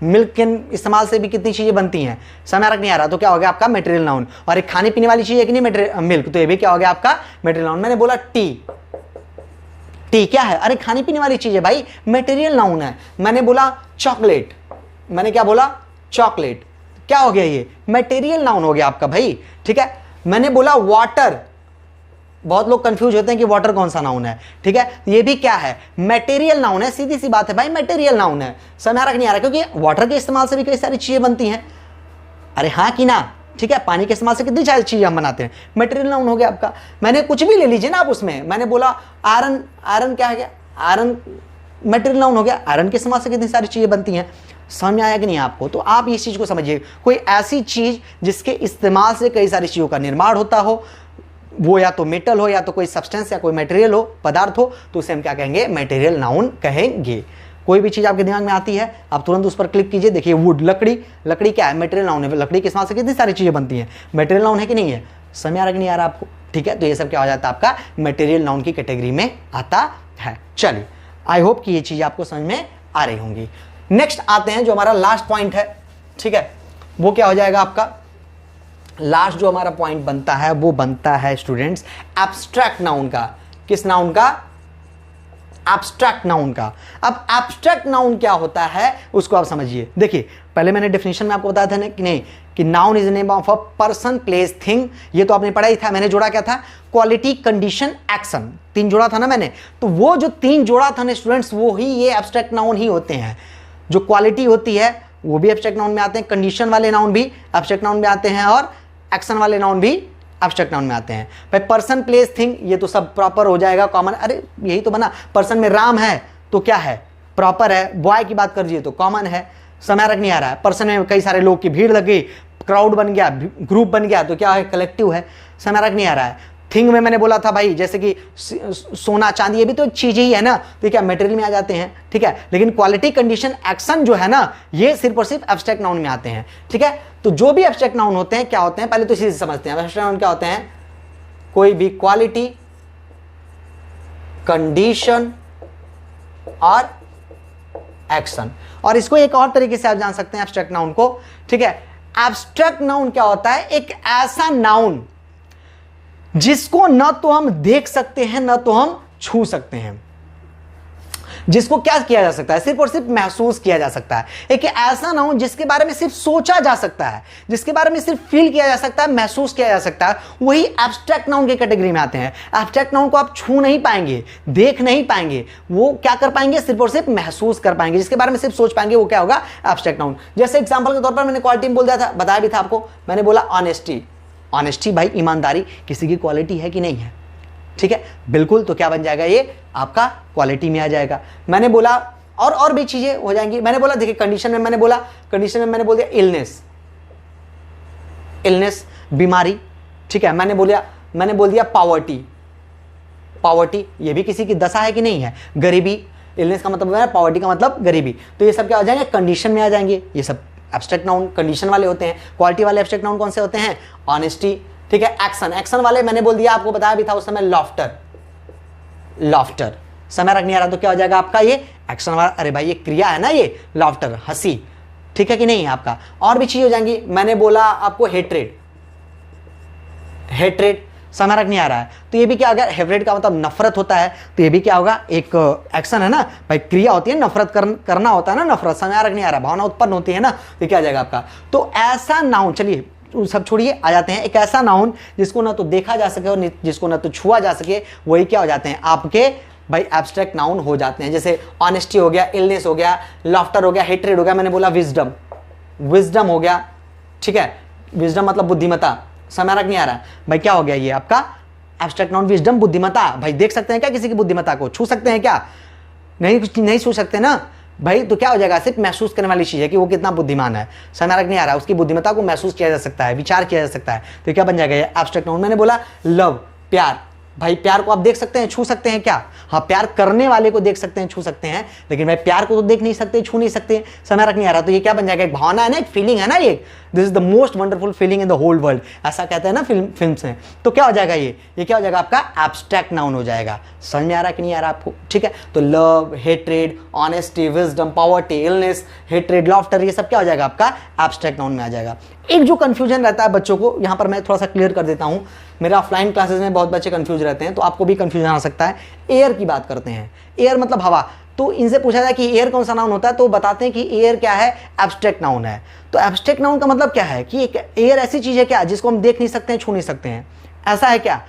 मिल्क के इस्तेमाल से भी कितनी चीजें बनती हैं, समय रखने आ रहा, तो क्या हो गया आपका मटेरियल नाउन। और एक खाने पीने वाली चीज है कि नहीं, मटेरियल मिल्क, तो ये भी क्या हो गया आपका मटेरियल नाउन। मैंने बोला टी, टी क्या है, अरे खाने पीने वाली चीज है भाई, मटेरियल नाउन है। मैंने बोला चॉकलेट, मैंने क्या बोला, चॉकलेट, क्या हो गया, ये मटेरियल नाउन हो गया आपका भाई, ठीक है। मैंने बोला वाटर, बहुत लोग कंफ्यूज होते हैं कि वाटर कौन सा नाउन है, ठीक है, ये भी क्या है, मटेरियल नाउन है। सीधी सी बात है भाई, मटेरियल नाउन है। समझ नहीं आ रहा, क्योंकि वाटर के इस्तेमाल से भी कई सारी चीजें बनती हैं, अरे हाँ कि ना, ठीक है। पानी के इस्तेमाल से कितनी सारी चीजें हम बनाते हैं, मटेरियल नाउन हो गया आपका। मैंने कुछ भी ले लीजिए ना आप उसमें, मैंने बोला आयरन, आयरन क्या है, आयरन मटेरियल नाउन हो गया। आयरन के इस्तेमाल से कितनी सारी चीजें बनती हैं, समझ में आया कि नहीं आपको। तो आप इस चीज को समझिए, कोई ऐसी चीज जिसके इस्तेमाल से कई सारी चीजों का निर्माण होता हो, वो या तो मेटल हो, या तो कोई सब्सटेंस या कोई मटेरियल हो, पदार्थ हो, तो उसे हम क्या कहेंगे, मटेरियल नाउन कहेंगे। कोई भी चीज आपके दिमाग में आती है आप तुरंत उस पर क्लिक कीजिए। देखिए वुड, लकड़ी, लकड़ी क्या है, मटेरियल नाउन है। लकड़ी के इस्तेमाल से कितनी सारी चीजें बनती हैं, मटेरियल नाउन है कि नहीं है। समझ आ रहा कि नहीं आ रहा आपको, ठीक है, तो ये सब क्या हो जाता है आपका मटेरियल नाउन की कैटेगरी में आता है। चलिए, आई होप कि ये चीज आपको समझ में आ रही होंगी। नेक्स्ट आते हैं जो हमारा लास्ट पॉइंट है, ठीक है, वो क्या हो जाएगा आपका लास्ट जो हमारा पॉइंट बनता है वो बनता है स्टूडेंट्स एब्स्ट्रैक्ट नाउन का। किस नाउन का? एब्स्ट्रैक्ट नाउन का। अब एब्स्ट्रैक्ट नाउन क्या होता है उसको आप समझिए। देखिए, पहले मैंने डेफिनेशन में आपको बताया था ना कि नहीं कि noun is name of a person, place, thing, ये तो आपने पढ़ा ही था। मैंने जोड़ा क्या था? क्वालिटी, कंडीशन, एक्शन, 3 जोड़ा था ना मैंने। तो वो जो 3 जोड़ा था ना स्टूडेंट्स, वो ही ये एब्स्ट्रैक्ट नाउन ही होते हैं। जो क्वालिटी होती है वो भी एब्स्ट्रैक्ट नाउन में आते हैं, कंडीशन वाले नाउन भी एब्स्ट्रैक्ट नाउन में आते हैं, और एक्शन वाले नाउन भी एब्स्ट्रैक्ट नाउन में आते हैं। भाई पर्सन, प्लेस, थिंग, ये तो सब प्रॉपर हो जाएगा, कॉमन। अरे यही तो बना, पर्सन में राम है तो क्या है? प्रॉपर है। बॉय की बात कर लीजिए तो कॉमन है, समय रख नहीं आ रहा है। पर्सन में कई सारे लोग की भीड़ लग गई, क्राउड बन गया, ग्रुप बन गया, तो क्या है? कलेक्टिव है, समय रख नहीं आ रहा है। थिंग में मैंने बोला था भाई, जैसे कि सोना चांदी, ये भी तो चीज ही है ना, तो क्या मेटेरियल में आ जाते हैं, ठीक है। लेकिन क्वालिटी, कंडीशन, एक्शन जो है ना, ये सिर्फ और सिर्फ एब्स्ट्रैक्ट नाउन में आते हैं, ठीक है। तो जो भी एब्स्ट्रैक्ट नाउन होते हैं क्या होते हैं, पहले तो इसी से समझते हैं। एब्स्ट्रैक्ट नाउन क्या होते हैं? कोई भी क्वालिटी, कंडीशन और एक्शन। और इसको एक और तरीके से आप जान सकते हैं एब्स्ट्रैक्ट नाउन को, ठीक है। एब्स्ट्रैक्ट नाउन क्या होता है? एक ऐसा नाउन जिसको न तो हम देख सकते हैं न तो हम छू सकते हैं, जिसको क्या किया जा सकता है? सिर्फ और सिर्फ महसूस किया जा सकता है। एक ऐसा नाउन जिसके बारे में सिर्फ सोचा जा सकता है, जिसके बारे में सिर्फ फील किया जा सकता है, महसूस किया जा सकता है, वही एब्स्ट्रैक्ट नाउन की कैटेगरी में आते हैं। एब्स्ट्रैक्ट नाउन को आप छू नहीं पाएंगे, देख नहीं पाएंगे, वो क्या कर पाएंगे? सिर्फ और सिर्फ महसूस कर पाएंगे। जिसके बारे में सिर्फ सोच पाएंगे वो क्या होगा? Abstract noun. जैसे एग्जाम्पल के तौर पर मैंने क्वालिटी में बोल दिया था, बताया भी था आपको, मैंने बोला ऑनेस्टी। ऑनेस्टी भाई, ईमानदारी किसी की क्वालिटी है कि नहीं है, ठीक है, बिल्कुल। तो क्या बन जाएगा? ये आपका क्वालिटी में आ जाएगा। मैंने बोला और भी चीजें हो जाएंगी। मैंने बोला, देखिए कंडीशन में मैंने बोला, कंडीशन में मैंने बोल दिया इलनेस, बीमारी, ठीक है। मैंने बोल दिया पावर्टी, ये भी किसी की दशा है कि नहीं है। गरीबी, इलनेस का मतलब है, पावर्टी का मतलब गरीबी। तो ये सब क्या हो जाएंगे? कंडीशन में आ जाएंगे। ये सब एब्स्ट्रैक्ट नाउन कंडीशन वाले होते हैं। क्वालिटी वाले एब्स्ट्रैक्ट नाउन कौन से होते हैं? ऑनेस्टी, ठीक है। एक्शन वाले मैंने बोल दिया, आपको बताया भी था उस समय, लॉफ्टर, समय रख नहीं आ रहा तो क्या हो जाएगा आपका? ये एक्शन वाला। अरे भाई ये क्रिया है ना, ये लॉफ्टर, हंसी, ठीक है कि नहीं आपका। और भी चीज हो जाएंगी। मैंने बोला आपको हेट्रेड, समय रख नहीं आ रहा है तो ये भी क्या, अगर हेट्रेड का मतलब नफरत होता है तो ये भी क्या होगा? एक एक्शन है ना भाई, क्रिया होती है, नफरत करना होता है ना, नफरत, समय रख नहीं आ रहा, भावना उत्पन्न होती है ना, तो क्या आ जाएगा आपका? तो ऐसा नाउन, चलिए सब छोड़िए, आ जाते हैं एक ऐसा नाउन जिसको ना तो देखा जा सके और जिसको ना तो छुआ जा सके, वही क्या हो जाते हैं आपके भाई? एब्स्ट्रैक्ट नाउन हो जाते हैं। जैसे ऑनेस्टी हो गया, इलनेस हो गया, लॉफ्टर हो गया, हेट्रेड हो गया, मैंने बोला विजडम हो गया, ठीक है। विजडम मतलब बुद्धिमत्ता, समय रख नहीं आ रहा भाई, क्या हो गया? ये आपका एब्स्ट्रैक्ट नाउन, विजडम, बुद्धिमत्ता। भाई देख सकते हैं क्या किसी की बुद्धिमत्ता को? छू सकते हैं क्या? नहीं छू सकते ना भाई, तो क्या हो जाएगा? सिर्फ महसूस करने वाली चीज है कि वो कितना बुद्धिमान है, समय रख नहीं आ रहा, उसकी बुद्धिमत्ता को महसूस किया जा सकता है, विचार किया जा सकता है, तो क्या बन जाएगा? ये एब्स्ट्रैक्ट नाउन। मैंने बोला लव, प्यार, भाई प्यार को आप देख सकते हैं, छू सकते हैं क्या? हाँ, प्यार करने वाले को देख सकते हैं, छू सकते हैं, लेकिन भाई प्यार को तो देख नहीं सकते, छू नहीं सकते, समय रख नहीं आ रहा, तो ये क्या बन जाएगा? एक भावना है ना, एक फीलिंग है ना, ये this is the most wonderful feeling in the whole world, ऐसा कहते हैं ना फिल्म्स में। तो क्या हो जाएगा? ये क्या हो जाएगा आपका? एब्स्ट्रैक्ट नाउन हो जाएगा। समझ में आ रहा कि नहीं आ रहा आपको? ठीक है, तो love, hatred, honesty, wisdom, poverty, illness, hatred, laughter, ये सब क्या हो जाएगा आपका? एब्स्ट्रैक्ट नाउन में आ जाएगा। एक जो कंफ्यूजन रहता है बच्चों को, यहां पर मैं थोड़ा सा क्लियर कर देता हूं। मेरा ऑफलाइन क्लासेस में बहुत बच्चे कंफ्यूज रहते हैं, तो आपको भी कंफ्यूजन आ सकता है। एयर की बात करते हैं, एयर मतलब हवा, तो इनसे पूछा जाए कि एयर कौन सा नाउन होता है, तो बताते हैं कि एयर क्या है? एब्स्ट्रैक्ट नाउन है। तो एब्स्ट्रैक्ट नाउन का मतलब क्या है कि एयर ऐसी चीज है क्या जिसको हम देख नहीं सकते हैं, छू नहीं सकते हैं, ऐसा है क्या?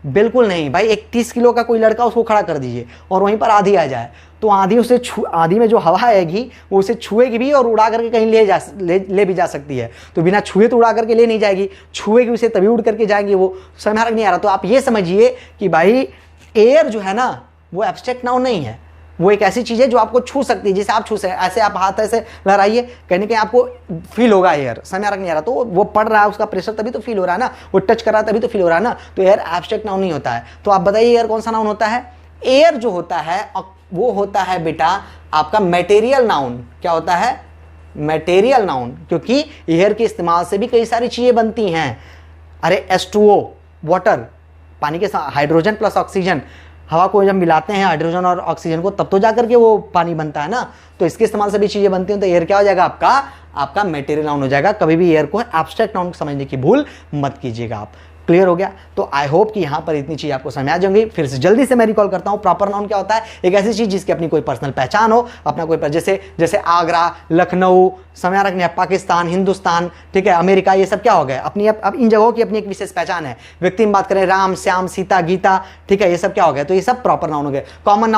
बिल्कुल नहीं भाई। एक 30 किलो का कोई लड़का, उसको खड़ा कर दीजिए और वहीं पर आंधी आ जाए, तो आंधी में जो हवा आएगी वो उसे छुएगी भी और उड़ा करके कहीं ले भी जा सकती है। तो बिना छुए तो उड़ा करके ले नहीं जाएगी, छुएगी उसे तभी उड़ करके जाएंगी वो। समझ नहीं आ रहा? तो आप ये समझिए कि भाई एयर जो है ना, वो एब्स्ट्रैक्ट नाउन नहीं है, वो एक ऐसी चीज है जो आपको छू सकती है, जिसे आप छू सकते, ऐसे आप हाथ ऐसे लहराइए, कहीं ना कहीं आपको फील होगा एयर। समय नहीं आ रहा तो वो पड़ रहा है, उसका प्रेशर तभी तो फील हो रहा है ना, वो टच कर रहा है तभी तो फील हो रहा है ना। तो एयर एब्स्ट्रैक्ट नाउन नहीं होता है। तो आप बताइए एयर कौन सा नाउन होता है? एयर जो होता है वो होता है बेटा आपका मटेरियल नाउन। क्या होता है? मटेरियल नाउन, क्योंकि एयर के इस्तेमाल से भी कई सारी चीजें बनती हैं। अरे H2O वाटर, पानी के हाइड्रोजन प्लस ऑक्सीजन, हवा को जब मिलाते हैं हाइड्रोजन और ऑक्सीजन को, तब तो जाकर के वो पानी बनता है ना। तो इसके इस्तेमाल से भी चीजें बनती हैं। तो एयर क्या हो जाएगा आपका मेटेरियल नाउन हो जाएगा। कभी भी एयर को एब्स्ट्रैक्ट नाउन समझने की भूल मत कीजिएगा आप। क्लियर हो गया? तो आई होप कि यहां पर इतनी चीज आपको समझ आ जाएंगी। फिर से जल्दी से मैं रिकॉल करता हूं, प्रॉपर नाउन क्या होता है? एक ऐसी चीज जिसकी अपनी कोई पर्सनल पहचान हो, अपना कोई जैसे आगरा, लखनऊ, समय रखने पाकिस्तान, हिंदुस्तान, ठीक है, अमेरिका, ये सब क्या हो गए अपनी, अब इन जगहों की अपनी एक विशेष पहचान है। व्यक्ति में बात करें राम, श्याम, सीता, गीता, ठीक है, ये सब क्या हो गए? तो ये सब प्रॉपर नाउन हो गए। कॉमन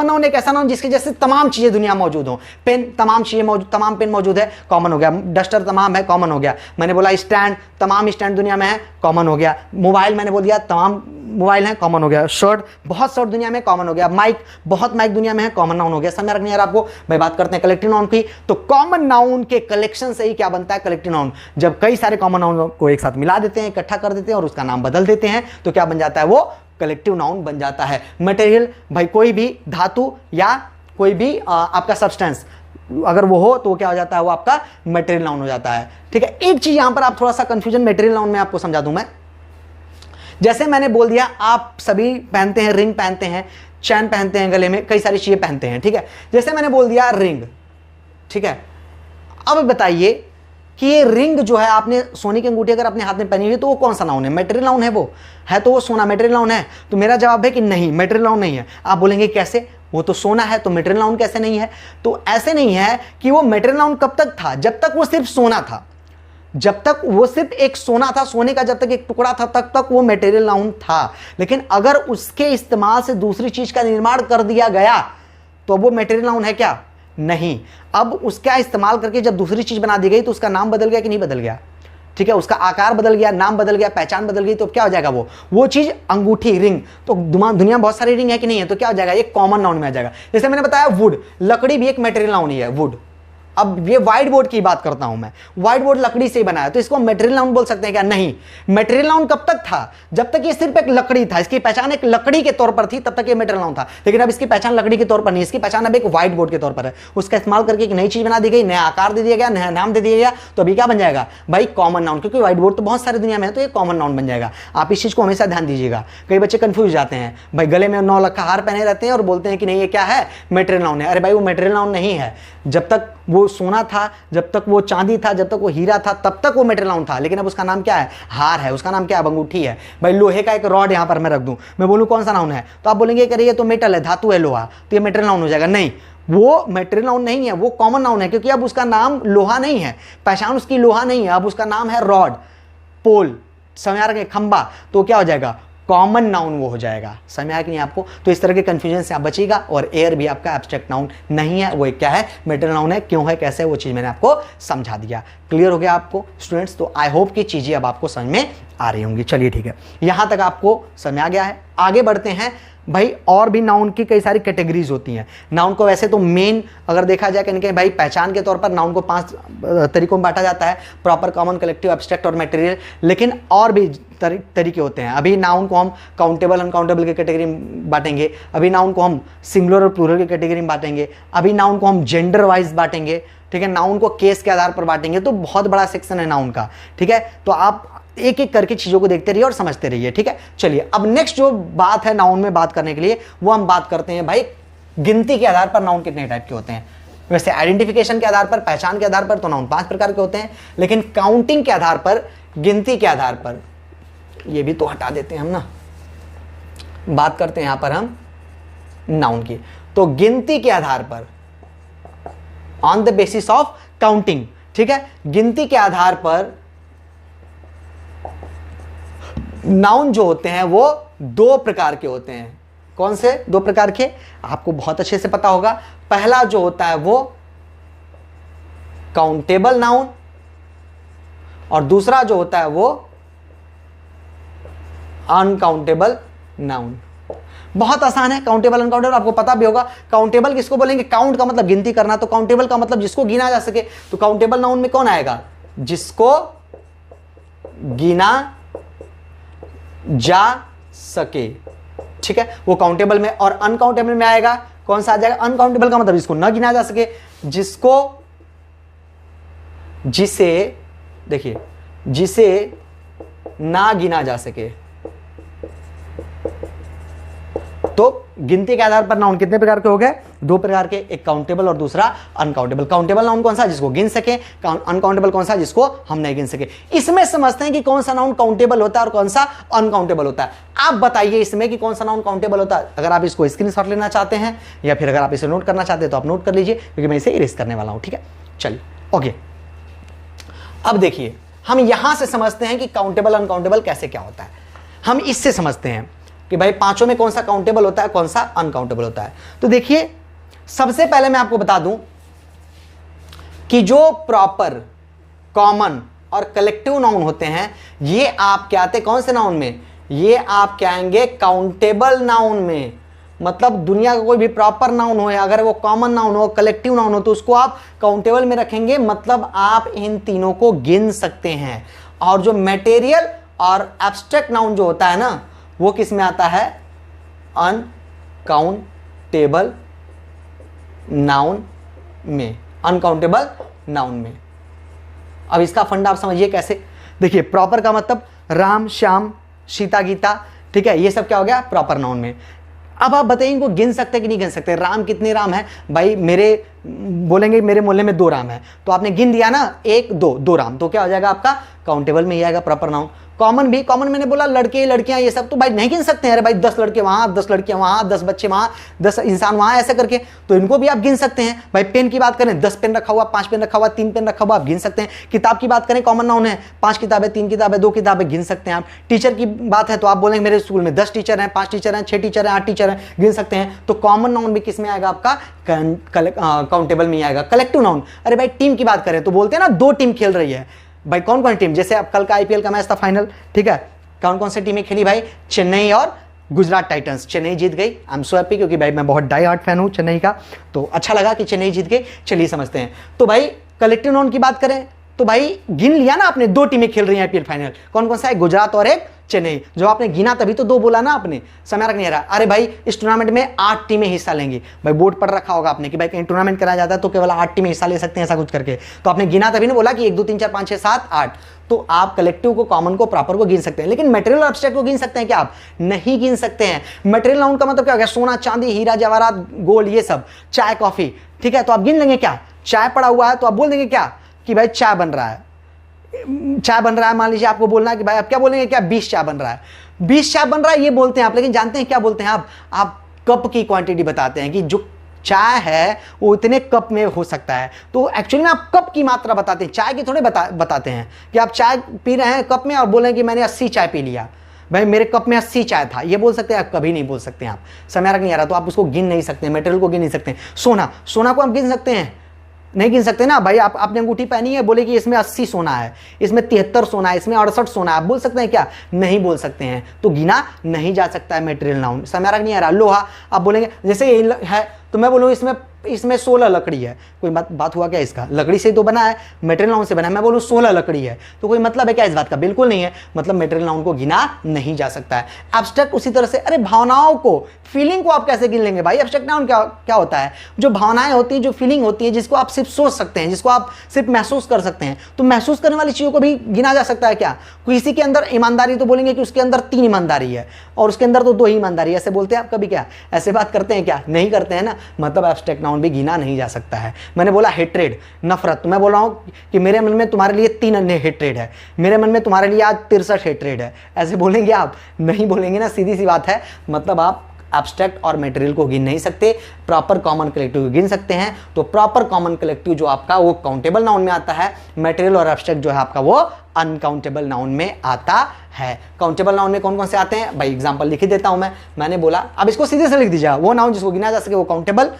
नाउन एक ऐसा नाउन जिसके जैसे तमाम चीजें दुनिया मौजूद हो। पेन, तमाम चीजें मौजूद, तमाम पेन मौजूद है, कॉमन हो गया। डस्टर तमाम है, कॉमन हो गया। मैंने बोला स्टैंड, तमाम स्टैंड दुनिया में है, कॉमन हो गया। मोबाइल मैंने बोल दिया तमाम मोबाइल है, कॉमन हो गया। शर्ट, बहुत शर्ट दुनिया में, कॉमन हो गया। माइक, बहुत माइक दुनिया में है, कॉमन नाउन हो गया। समझ रखनी यार आपको। भाई बात करते हैं कलेक्टिव नाउन की। तो कॉमन नाउन के कलेक्शन से ही क्या बनता है? Collective noun. जब कई सारे कॉमन नाउन को एक साथ मिला देते हैं, इकट्ठा कर देते हैं और उसका नाम बदल देते हैं, तो क्या बन जाता है? वो कलेक्टिव नाउन बन जाता है। मटेरियल, भाई कोई भी धातु या कोई भी आपका सब्सटेंस अगर वो हो तो वो क्या हो जाता है? वो आपका मटेरियल नाउन हो जाता है। ठीक है, एक चीज यहां पर आप थोड़ा सा कंफ्यूजन मटेरियल नाउन में आपको समझा दूं मैं। जैसे मैंने बोल दिया, आप सभी पहनते हैं, रिंग पहनते हैं, चैन पहनते हैं गले में, कई सारी चीजें पहनते हैं, ठीक है। जैसे मैंने बोल दिया रिंग, ठीक है। अब बताइए कि ये रिंग जो है, आपने सोने की अंगूठी अगर अपने हाथ में पहनी हुई, तो वो कौन सा नाउन है? मटेरियल नाउन है वो, है तो वो सोना मटेरियल नाउन है। तो मेरा जवाब है कि नहीं, मटेरियल नाउन नहीं है। आप बोलेंगे कैसे? वो तो सोना है, तो मटेरियल नाउन कैसे नहीं है? तो ऐसे नहीं है कि वो मटेरियल नाउन कब तक था? जब तक वो सिर्फ सोना था, जब तक वो सिर्फ एक सोना था, सोने का जब तक एक टुकड़ा था, तब तक वो मटेरियल नाउन था। लेकिन अगर उसके इस्तेमाल से दूसरी चीज का निर्माण कर दिया गया, तो वो मटेरियल नाउन है क्या? नहीं। अब उसका इस्तेमाल करके जब दूसरी चीज बना दी गई, तो उसका नाम बदल गया कि नहीं बदल गया? ठीक है, उसका आकार बदल गया, नाम बदल गया, पहचान बदल गई, तो क्या हो जाएगा? वो चीज अंगूठी, रिंग। तो दुनिया में बहुत सारी रिंग है कि नहीं है? तो क्या हो जाएगा? ये कॉमन नाउन में आ जाएगा। जैसे मैंने बताया वुड, लकड़ी भी एक मटेरियल नाउन ही है, वुड। अब ये व्हाइट बोर्ड की बात करता हूं मैं, व्हाइट बोर्ड लकड़ी से ही बनाया, तो इसको मटेरियल नाउन बोल सकते हैं क्या? नहीं। मटेरियल नाउन कब तक था? जब तक ये सिर्फ एक लकड़ी था, इसकी पहचान एक लकड़ी के तौर पर थी, तब तक ये मटेरियल नाउन था। लेकिन अब इसकी पहचान लकड़ी के तौर पर नहीं, इसकी पहचान अब एक व्हाइट बोर्ड के तौर पर है। उसका इस्तेमाल करके एक नई चीज बना दी गई, नया आकार दे दिया गया, नया नाम दे दिया गया, तो अभी क्या बन जाएगा भाई? Common noun. क्योंकि व्हाइट बोर्ड तो बहुत सारी दुनिया में है, तो ये कॉमन नाउन बन जाएगा। आप इस चीज को हमेशा ध्यान दीजिएगा। कई बच्चे कंफ्यूज जाते हैं, भाई गले में 9 लाख का हार पहने रहते हैं और बोलते हैं कि नहीं ये क्या है? मटेरियल नाउन है। अरे भाई वो मटेरियल नाउन नहीं है। जब तक वो सोना था, जब तक वो चांदी था, जब तक वो हीरा था, तब तक वो मटेरियल नाउन था। लेकिन अब उसका नाम क्या है? हार है। उसका नाम क्या है? अंगूठी है। भाई लोहे का एक रॉड यहां पर मैं रख दूं, मैं बोलूं कौन सा नाउन है, तो आप बोलेंगे कि ये तो मेटल है, धातु है, लोहा, तो ये मटेरियल नाउन हो जाएगा। नहीं, वो मटेरियल नाउन नहीं है, वो कॉमन नाउन है। क्योंकि अब उसका नाम लोहा नहीं है, पहचान उसकी लोहा नहीं है, अब उसका नाम है रॉड, पोल, समझ रहे, खंबा। तो क्या हो जाएगा? कॉमन नाउन वो हो जाएगा। समझ आया कि नहीं आपको? तो इस तरह के कंफ्यूजन से आप बचिएगा। और एयर भी आपका एब्स्ट्रैक्ट नाउन नहीं है, वो एक क्या है? मटेरियल नाउन है। क्यों है, कैसे, वो चीज मैंने आपको समझा दिया। क्लियर हो गया आपको स्टूडेंट्स? तो आई होप कि चीजें अब आपको समझ में आ रही होंगी। चलिए ठीक है, यहां तक आपको समझ आ गया है। आगे बढ़ते हैं भाई। और भी नाउन की कई सारी कैटेगरीज होती हैं। नाउन को वैसे तो मेन अगर देखा जाए कहीं भाई पहचान के तौर पर नाउन को 5 तरीकों में बांटा जाता है: प्रॉपर, कॉमन, कलेक्टिव, एब्स्ट्रैक्ट और मटेरियल। लेकिन और भी तरीके होते हैं। अभी नाउन को हम काउंटेबल, अनकाउंटेबल की कैटेगरी में बांटेंगे। अभी नाउन को हम सिंगुलर और प्लूरल की कैटेगरी में बांटेंगे। अभी नाउन को हम जेंडर वाइज बांटेंगे। ठीक है, नाउन को केस के आधार पर बांटेंगे। तो बहुत बड़ा सेक्शन है नाउन का। ठीक है, तो आप एक एक करके चीजों को देखते रहिए और समझते रहिए। ठीक है, चलिए अब नेक्स्ट जो बात है नाउन में बात करने के लिए, वो हम बात करते हैं भाई गिनती के आधार पर नाउन कितने टाइप के होते हैं। वैसे आइडेंटिफिकेशन के आधार पर, पहचान के आधार पर तो नाउन 5 प्रकार के होते हैं। लेकिन काउंटिंग के आधार पर, गिनती के आधार पर, ये भी तो हटा देते हैं हम ना, बात करते हैं यहां पर हम नाउन की। तो गिनती के आधार पर, on the basis of counting, ठीक है, गिनती के आधार पर नाउन जो होते हैं वो 2 प्रकार के होते हैं। कौन से 2 प्रकार के? आपको बहुत अच्छे से पता होगा। पहला जो होता है वो काउंटेबल नाउन, और दूसरा जो होता है वो अनकाउंटेबल नाउन। बहुत आसान है काउंटेबल, अनकाउंटेबल, आपको पता भी होगा। काउंटेबल किसको बोलेंगे? काउंट का मतलब गिनती करना, तो काउंटेबल का मतलब जिसको गिना जा सके। तो काउंटेबल नाउन में कौन आएगा? जिसको गिना जा सके। ठीक है, वो काउंटेबल में। और अनकाउंटेबल में आएगा कौन सा आ जाएगा? अनकाउंटेबल का मतलब जिसको ना गिना जा सके, जिसे देखिए, जिसे ना गिना जा सके। तो गिनती के आधार पर नाउन कितने प्रकार के हो गए? 2 प्रकार के, एक काउंटेबल और दूसरा अनकाउंटेबल। काउंटेबल नाउन कौन सा? जिसको गिन सके। अनकाउंटेबल कौन सा? जिसको हम नहीं गिन सके। इसमें समझते हैं कि कौन सा नाउन काउंटेबल होता है और कौन सा अनकाउंटेबल होता है। आप बताइए इसमें कि कौन सा नाउन काउंटेबल होता है। अगर आप इसको स्क्रीनशॉट लेना चाहते हैं या फिर अगर आप इसे नोट करना चाहते हैं तो आप नोट कर लीजिए, क्योंकि मैं इसे इरेज करने वाला हूं। ठीक है, चलिए ओके। अब देखिए हम यहां से समझते हैं कि काउंटेबल अनकाउंटेबल कैसे क्या होता है। हम इससे समझते हैं कि भाई पांचों में कौन सा काउंटेबल होता है, कौन सा अनकाउंटेबल होता है। तो देखिए सबसे पहले मैं आपको बता दूं कि जो प्रॉपर, कॉमन और कलेक्टिव नाउन होते हैं ये आप क्या आते कौन से नाउन में? ये आप क्या आएंगे? काउंटेबल नाउन में। मतलब दुनिया का कोई भी प्रॉपर नाउन हो, अगर वो कॉमन नाउन हो, कलेक्टिव नाउन हो, तो उसको आप काउंटेबल में रखेंगे। मतलब आप इन तीनों को गिन सकते हैं। और जो मटेरियल और एब्स्ट्रैक्ट नाउन जो होता है ना, वो किस में आता है? अनकाउंटेबल नाउन में। अनकाउंटेबल नाउन में। अब इसका फंडा आप समझिए कैसे। देखिए प्रॉपर का मतलब राम, श्याम, सीता, गीता, ठीक है, ये सब क्या हो गया? प्रॉपर नाउन में। अब आप बताइए इनको गिन सकते कि नहीं गिन सकते? राम कितने राम है भाई? मेरे बोलेंगे मेरे मोहल्ले में 2 राम है, तो आपने गिन दिया ना 1 2 2 राम, तो क्या हो जाएगा आपका? काउंटेबल में ही आएगा प्रॉपर नाउन। कॉमन भी, कॉमन मैंने बोला लड़के लड़कियां ये सब, तो भाई नहीं गिन सकते हैं। अरे भाई 10 लड़के वहां, 10 लड़कियां वहां, 10 बच्चे वहां, 10 इंसान वहां, ऐसे करके, तो इनको भी आप गिन सकते हैं। भाई पेन की बात करें, 10 पेन रखा हुआ, 5 पेन रखा हुआ, 3 पेन रखा हुआ, आप गिन सकते हैं। किताब की बात करें, कॉमन नाउन है, 5 किताबें, 3 किताबें, 2 किताबें, गिन सकते हैं आप। टीचर की बात है तो आप बोलेंगे मेरे स्कूल में 10 टीचर हैं, 5 टीचर हैं, 6 टीचर हैं, 8 टीचर हैं, गिन सकते हैं। तो कॉमन नाउन भी किस में आएगा? आपका काउंटेबल में आएगा। कलेक्टिव नाउन, अरे भाई टीम की बात करें तो बोलते हैं ना 2 टीम खेल रही है। भाई कौन कौन टीम? जैसे अब कल का आईपीएल का मैच था फाइनल, ठीक है, कौन कौन सी टीमें खेली भाई? चेन्नई और गुजरात टाइटंस। चेन्नई जीत गई, आई एम सो हैप्पी, क्योंकि भाई मैं बहुत डाई हार्ट फैन हूं चेन्नई का, तो अच्छा लगा कि चेन्नई जीत गई। चलिए समझते हैं। तो भाई कलेक्टिव नाउन की बात करें तो भाई गिन लिया ना आपने, 2 टीमें खेल रही हैं आईपीएल फाइनल। कौन कौन सा है? गुजरात और एक चेन्नई। जो आपने गिना तभी तो 2 बोला ना आपने, समय रख नहीं रहा। अरे भाई इस टूर्नामेंट में 8 टीमें हिस्सा लेंगी। भाई बोर्ड पर रखा होगा आपने कि भाई कहीं टूर्नामेंट कराया जाता है तो केवल 8 टीमें हिस्सा ले सकते हैं, ऐसा कुछ करके। तो आपने गिना तभी ना बोला कि 1 2 3 4 5 6 7 8। तो आप कलेक्टिव को, कॉमन को, प्रॉपर को गिन सकते हैं। लेकिन मटेरियल और एब्स्ट्रैक्ट को गिन सकते हैं क्या आप? नहीं गिन सकते हैं। मटेरियल नाउन का मतलब क्या हो गया? सोना, चांदी, हीरा, जवाहरात, गोल्ड, ये सब, चाय, कॉफी, ठीक है, तो आप गिन लेंगे क्या? चाय पड़ा हुआ है तो आप बोल देंगे क्या कि भाई चाय बन रहा है, चाय बन रहा है। मान लीजिए आपको बोलना है कि भाई आप क्या बोलेंगे? क्या 20 चाय बन रहा है, 20 चाय बन रहा है, ये बोलते हैं आप। लेकिन जानते हैं क्या बोलते हैं आप कप की क्वांटिटी बताते हैं कि जो चाय है वो इतने कप में हो सकता है। तो एक्चुअली में आप कप की मात्रा बताते हैं, चाय की थोड़े बताते हैं कि आप चाय पी रहे हैं कप में और बोलें कि मैंने 80 चाय पी लिया, भाई मेरे कप में 80 चाय था, ये बोल सकते हैं आप? कभी नहीं बोल सकते हैं आप। समय रख नहीं आ रहा तो आप उसको गिन नहीं सकते, मटेरियल को गिन नहीं सकते। सोना, सोना को आप गिन सकते हैं? नहीं गिन सकते ना भाई। आपने अंगूठी पहनी है, बोले कि इसमें 80 सोना है, इसमें 73 सोना है, इसमें 68 सोना है, आप बोल सकते हैं क्या? नहीं बोल सकते हैं। तो गिना नहीं जा सकता है मटेरियल नाउन। समय रख नहीं आ रहा। लोहा, आप बोलेंगे जैसे ये है तो मैं बोलूँ इसमें 16 लकड़ी है, कोई बात हुआ क्या? इसका लकड़ी से तो बना है, मटेरियल नाउन से बना है। मैं बोलूँ 16 लकड़ी है तो कोई मतलब है क्या इस बात का? बिल्कुल नहीं है। मतलब मटेरियल नाउन को गिना नहीं जा सकता है। एब्स्ट्रैक्ट उसी तरह से, अरे भावनाओं को, फीलिंग को आप कैसे गिन लेंगे भाई? एब्स्ट्रैक्ट नाउन क्या होता है? जो भावनाएं होती हैं, जो फीलिंग होती है, जिसको आप सिर्फ सोच सकते हैं, जिसको आप सिर्फ महसूस कर सकते हैं। तो महसूस करने वाली चीजों को भी गिना जा सकता है क्या? किसी के अंदर ईमानदारी, तो बोलेंगे कि उसके अंदर 3 ईमानदारी है और उसके अंदर तो 2 ही ईमानदारी, ऐसे बोलते हैं आप कभी? क्या ऐसे बात करते हैं क्या? नहीं करते हैं ना। मतलब एब्स्ट्रैक्ट नाउन भी गिना नहीं जा सकता है। मैंने बोला हेट्रेड, नफरत, तो मैं बोल रहा हूं कि मेरे मन में तुम्हारे लिए 3 अन्य हेट्रेड है, मेरे मन में तुम्हारे लिए आज 63 हेट्रेड है, ऐसे बोलेंगे आप? नहीं बोलेंगे ना, सीधी सी बात है। मतलब आप एब्स्ट्रैक्ट और मटेरियल को गिन नहीं सकते, प्रॉपर कॉमन कलेक्टिव को गिन सकते हैं। तो प्रॉपर कॉमन कलेक्टिव जो आपका वो काउंटेबल नाउन में आता है, मटेरियल और एब्स्ट्रैक्ट जो है आपका वो अनकाउंटेबल नाउन में आता है। काउंटेबल नाउन में कौन कौन से आते हैं भाई? एग्जांपल लिख ही देता हूं मैंने बोला, अब इसको सीधे से लिख दीजिएगा। वो नाउन जिसको गिना जा सके वो काउंटेबल,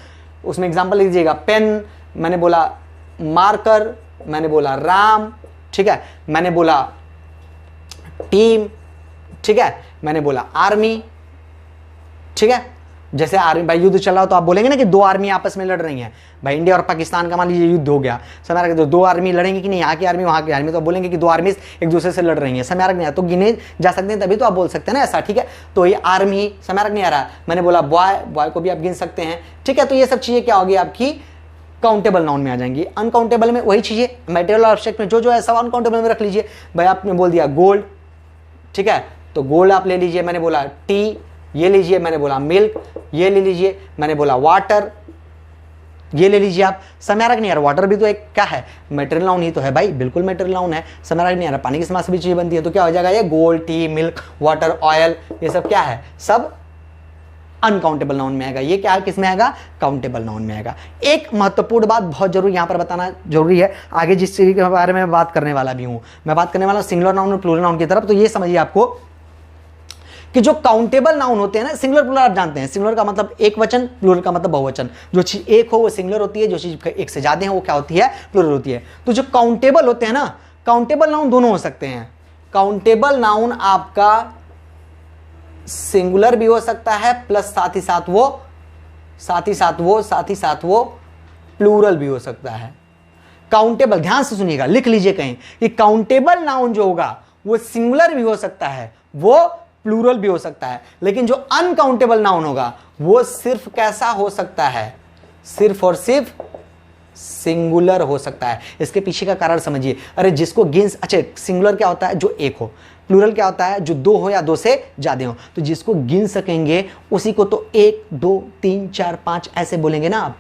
उसमें एग्जांपल लिख दीजिएगा। पेन, मैंने बोला मार्कर, मैंने बोला राम, ठीक है, मैंने बोला टीम, ठीक है, मैंने बोला आर्मी, ठीक है। जैसे आर्मी, भाई युद्ध चल रहा हो तो आप बोलेंगे ना कि 2 आर्मी आपस में लड़ रही हैं। भाई इंडिया और पाकिस्तान का मान लीजिए युद्ध हो गया, समय तो 2 आर्मी लड़ेंगे कि नहीं, यहाँ की आर्मी वहाँ की आर्मी, तो बोलेंगे कि 2 आर्मी एक दूसरे से लड़ रही हैं। समय नहीं आ तो गिने जा सकते हैं, तभी तो आप बोल सकते हैं ना ऐसा, ठीक है। तो ये आर्मी, समय नहीं आ रहा। मैंने बोला बॉय, बॉय को भी आप गिन सकते हैं, ठीक है। तो ये सब चीजें क्या होगी आपकी काउंटेबल नाउन में आ जाएंगी। अनकाउंटेबल में वही चीजें, मटेरियल और ऑब्जेक्ट में जो है सब अनकाउंटेबल में रख लीजिए। भाई आपने बोल दिया गोल्ड, ठीक है, तो गोल्ड आप ले लीजिए। मैंने बोला टी, ये लीजिए मैंने बोला मिल्क, ये ले लीजिए मैंने बोला वाटर, ये ले लीजिए आप। समय आ रहा नहीं यार, वाटर भी तो एक क्या है, मेटेरियल नाउन ही तो है भाई, बिल्कुल मेटेरियल नाउन है। समय आ रहा नहीं यार, पानी के समास से भी चीजें बनती है, तो क्या हो जाएगा ये gold, T, milk, water, oil, ये सब क्या है, सब अनकाउंटेबल नाउन में आएगा। ये क्या किस में आएगा, काउंटेबल नाउन में आएगा। एक महत्वपूर्ण बात बहुत जरूरी यहां पर बताना जरूरी है, आगे जिस चीज के बारे में बात करने वाला भी हूं, मैं बात करने वाला सिंगुलर नाउन और प्लूरल नाउन की तरफ। तो ये समझिए आपको कि जो काउंटेबल नाउन होते हैं ना, सिंगुलर प्लूरल आप जानते हैं, सिंगुलर का मतलब एक वचन, प्लूरल का मतलब बहुवचन। जो चीज एक हो वो सिंगुलर होती है, जो चीज एक से ज्यादा है वो क्या होती है, प्लूरल होती है। तो जो काउंटेबल होते हैं ना, काउंटेबल नाउन दोनों हो सकते हैं। काउंटेबल नाउन आपका सिंगुलर भी हो सकता है, प्लस साथ ही साथ वो प्लूरल भी हो सकता है। काउंटेबल, ध्यान से सुनिएगा, लिख लीजिए कहीं कि काउंटेबल नाउन जो होगा वो सिंगुलर भी हो सकता है, वो प्लूरल भी हो सकता है, लेकिन जो अनकाउंटेबल नाउन होगा वो सिर्फ कैसा हो सकता है, सिर्फ और सिर्फ सिंगुलर हो सकता है। इसके पीछे का कारण समझिए। अरे जिसको गिन्स, अच्छा सिंगुलर क्या होता है, जो एक हो, प्लूरल क्या होता है, जो दो हो या दो से ज्यादा हो। तो जिसको गिन सकेंगे उसी को तो 1 2 3 4 5 ऐसे बोलेंगे ना आप।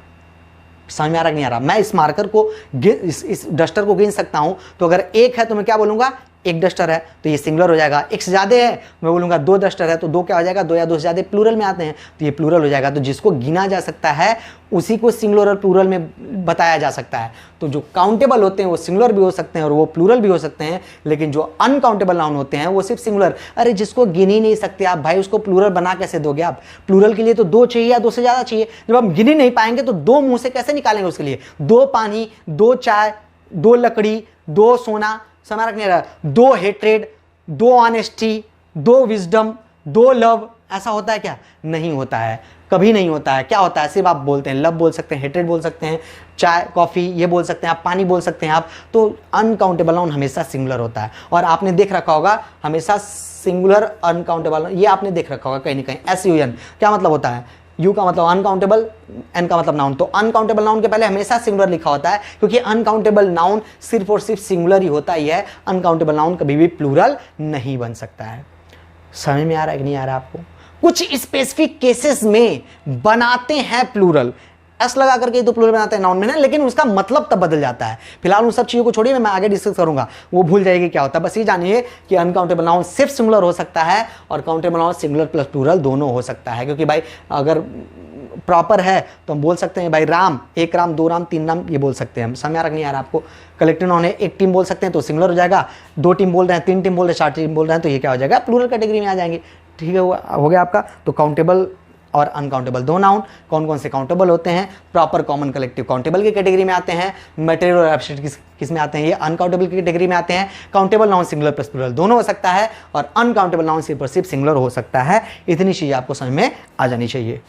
समझ में आ रहा नहीं आ रहा, मैं इस मार्कर को इस डस्टर को गिन सकता हूं, तो अगर एक है तो मैं क्या बोलूंगा, एक डस्टर है, तो ये सिंगुलर हो जाएगा। एक से ज्यादा है मैं बोलूंगा 2 डस्टर है, तो 2 क्या हो जाएगा, 2 या 2 से ज्यादा प्लूरल में आते हैं, तो ये प्लूरल हो जाएगा। तो जिसको गिना जा सकता है उसी को सिंगुलर और प्लूरल में बताया जा सकता है। तो जो काउंटेबल होते हैं वो सिंगुलर भी हो सकते हैं और वो प्लूरल भी हो सकते हैं, लेकिन जो अनकाउंटेबल नाउन होते हैं वो सिर्फ सिंगुलर। अरे जिसको गिन ही नहीं सकते आप भाई, उसको प्लूरल बना कैसे दोगे आप? प्लूरल के लिए तो 2 चाहिए या 2 से ज्यादा चाहिए। जब हम गिन ही नहीं पाएंगे तो 2 मुंह से कैसे निकालेंगे उसके लिए? 2 पानी, 2 चाय, 2 लकड़ी, 2 सोना, समय रखने रहा, 2 हेट्रेड, 2 ऑनेस्टी, 2 विजडम, 2 लव, ऐसा होता है क्या? नहीं होता है, कभी नहीं होता है। क्या होता है? सिर्फ आप बोलते हैं, लव बोल सकते हैं, हेट्रेड बोल सकते हैं, चाय कॉफी ये बोल सकते हैं आप, पानी बोल सकते हैं आप। तो अनकाउंटेबल नाउन हमेशा सिंगुलर होता है। और आपने देख रखा होगा हमेशा सिंगुलर अनकाउंटेबल, ये आपने देख रखा होगा कहीं ना कहीं। SUN क्या मतलब होता है? यू का मतलब अनकाउंटेबल, एन का मतलब नाउन। तो अनकाउंटेबल नाउन के पहले हमेशा सिंगुलर लिखा होता है, क्योंकि अनकाउंटेबल नाउन सिर्फ और सिर्फ सिंगुलर ही होता ही है। अनकाउंटेबल नाउन कभी भी प्लूरल नहीं बन सकता है। समझ में आ रहा है कि नहीं आ रहा आपको? कुछ स्पेसिफिक केसेस में बनाते हैं प्लूरल, एस लगा करके तो प्लूरल बनाते हैं नाउन में ना, लेकिन उसका मतलब तब बदल जाता है। फिलहाल उन सब चीजों को छोड़िए, मैं आगे डिस्कस करूंगा, वो भूल जाएगी क्या होता है। बस ये जानिए कि अनकाउंटेबल नाउन सिर्फ सिंगुलर हो सकता है और countable noun singular plus plural दोनों हो सकता है। क्योंकि भाई अगर प्रॉपर है तो हम बोल सकते हैं भाई राम, 1 राम, 2 राम, 3 राम, ये बोल सकते हैं हम। समझ आ रहा नहीं आ रहा आपको? कलेक्टिव नाउन है, एक टीम बोल सकते हैं तो सिंगुलर हो जाएगा, 2 टीम बोल रहे हैं, 3 टीम बोल रहे हैं, 4 टीम बोल रहे हैं, तो ये क्या हो जाएगा? प्लूरल कैटेगरी में आ जाएंगे। ठीक है, हो गया आपका। तो काउंटेबल और अनकाउंटेबल 2 नाउन कौन कौन से काउंटेबल होते हैं? प्रॉपर कॉमन कलेक्टिव काउंटेबल की कैटेगरी में आते हैं। मटेरियल और एब्स्ट्रैक्ट किस में आते हैं? ये अनकाउंटेबल की कैटेगरी में आते हैं। Countable noun singular plus plural दोनों हो सकता है और अनकाउंटेबल नाउन सिर्फ और सिर्फ सिंगुलर हो सकता है। इतनी चीजें आपको समझ में आ जानी चाहिए।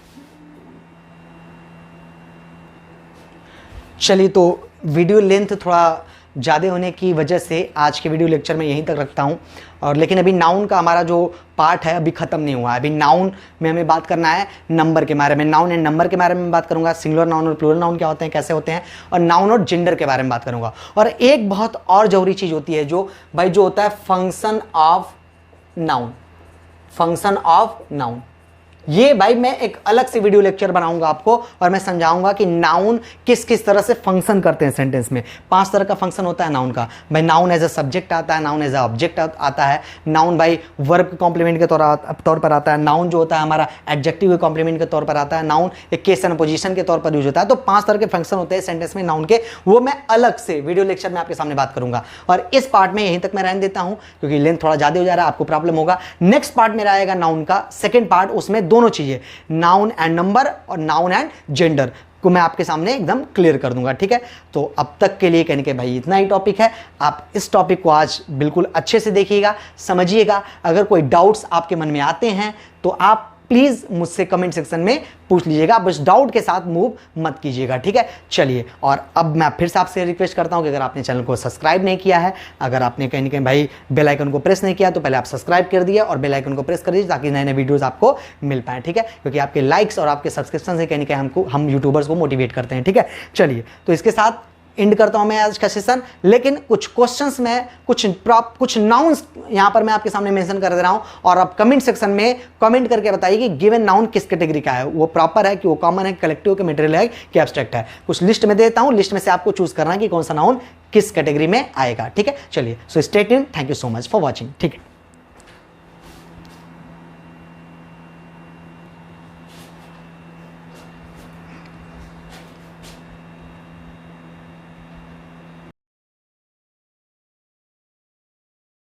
चलिए, तो वीडियो लेंथ थोड़ा ज़्यादा होने की वजह से आज के वीडियो लेक्चर में यहीं तक रखता हूं। और लेकिन अभी नाउन का हमारा जो पार्ट है अभी ख़त्म नहीं हुआ है। अभी नाउन में हमें बात करना है नंबर के बारे में। नाउन एंड नंबर के बारे में बात करूंगा, सिंगुलर नाउन और प्लूरल नाउन क्या होते हैं, कैसे होते हैं, और नाउन और जेंडर के बारे में बात करूंगा। और एक बहुत और जरूरी चीज़ होती है जो भाई जो होता है function of noun. Function of noun ये भाई मैं एक अलग से वीडियो लेक्चर बनाऊंगा आपको और मैं समझाऊंगा कि नाउन किस किस तरह से फंक्शन करते हैं सेंटेंस में। 5 तरह का फंक्शन होता है नाउन का भाई। नाउन एज अ सब्जेक्ट आता है, नाउन एज अ ऑब्जेक्ट आता है, नाउन भाई वर्ब के कॉम्प्लीमेंट के तौर पर आता है, नाउन जो होता है हमारा एडजेक्टिव के कॉम्प्लीमेंट के तौर पर आता है, नाउन एक केस एंड पोजीशन के तौर पर यूज होता है। तो 5 तरह के फंक्शन होते हैं सेंटेंस में नाउन के, वो मैं अलग से वीडियो लेक्चर में आपके सामने बात करूंगा। और इस पार्ट में यहीं तक मैं रहने देता हूं क्योंकि लेंथ थोड़ा ज्यादा हो जा रहा है, आपको प्रॉब्लम होगा। नेक्स्ट पार्ट मेरा आएगा नाउन का सेकेंड पार्ट, उसमें दोनों चीजें नाउन एंड नंबर और नाउन एंड जेंडर को मैं आपके सामने एकदम क्लियर कर दूंगा। ठीक है, तो अब तक के लिए कहने के भाई इतना ही टॉपिक है। आप इस टॉपिक को आज बिल्कुल अच्छे से देखिएगा, समझिएगा। अगर कोई डाउट्स आपके मन में आते हैं तो आप प्लीज मुझसे कमेंट सेक्शन में पूछ लीजिएगा, बस डाउट के साथ मूव मत कीजिएगा। ठीक है, चलिए। और अब मैं फिर से आपसे रिक्वेस्ट करता हूं कि अगर आपने चैनल को सब्सक्राइब नहीं किया है, अगर आपने कहीं ना कहीं भाई बेल आइकन को प्रेस नहीं किया, तो पहले आप सब्सक्राइब कर दिए और बेल आइकन को प्रेस कर दीजिए ताकि नए नए वीडियोस आपको मिल पाए। ठीक है, क्योंकि आपके लाइक्स और आपके सब्सक्रिप्शन से कहीं ना कहीं हम यूट्यूबर्स को मोटिवेट करते हैं। ठीक है, चलिए। तो इसके साथ एंड करता हूं मैं आज का सेशन। लेकिन कुछ क्वेश्चंस में कुछ नाउन्स यहां पर मैं आपके सामने मेंशन कर दे रहा हूं, और आप कमेंट सेक्शन में कमेंट करके बताइए कि गिवन नाउन किस कैटेगरी का है, वो प्रॉपर है कि वो कॉमन है, कलेक्टिव, के मटेरियल है कि एब्स्ट्रैक्ट है। कुछ लिस्ट में देता हूं, लिस्ट में से आपको चूज करना है कि कौन सा नाउन किस कैटेगरी में आएगा। ठीक है, चलिए, so stay tuned, thank you so much for watching. ठीक है।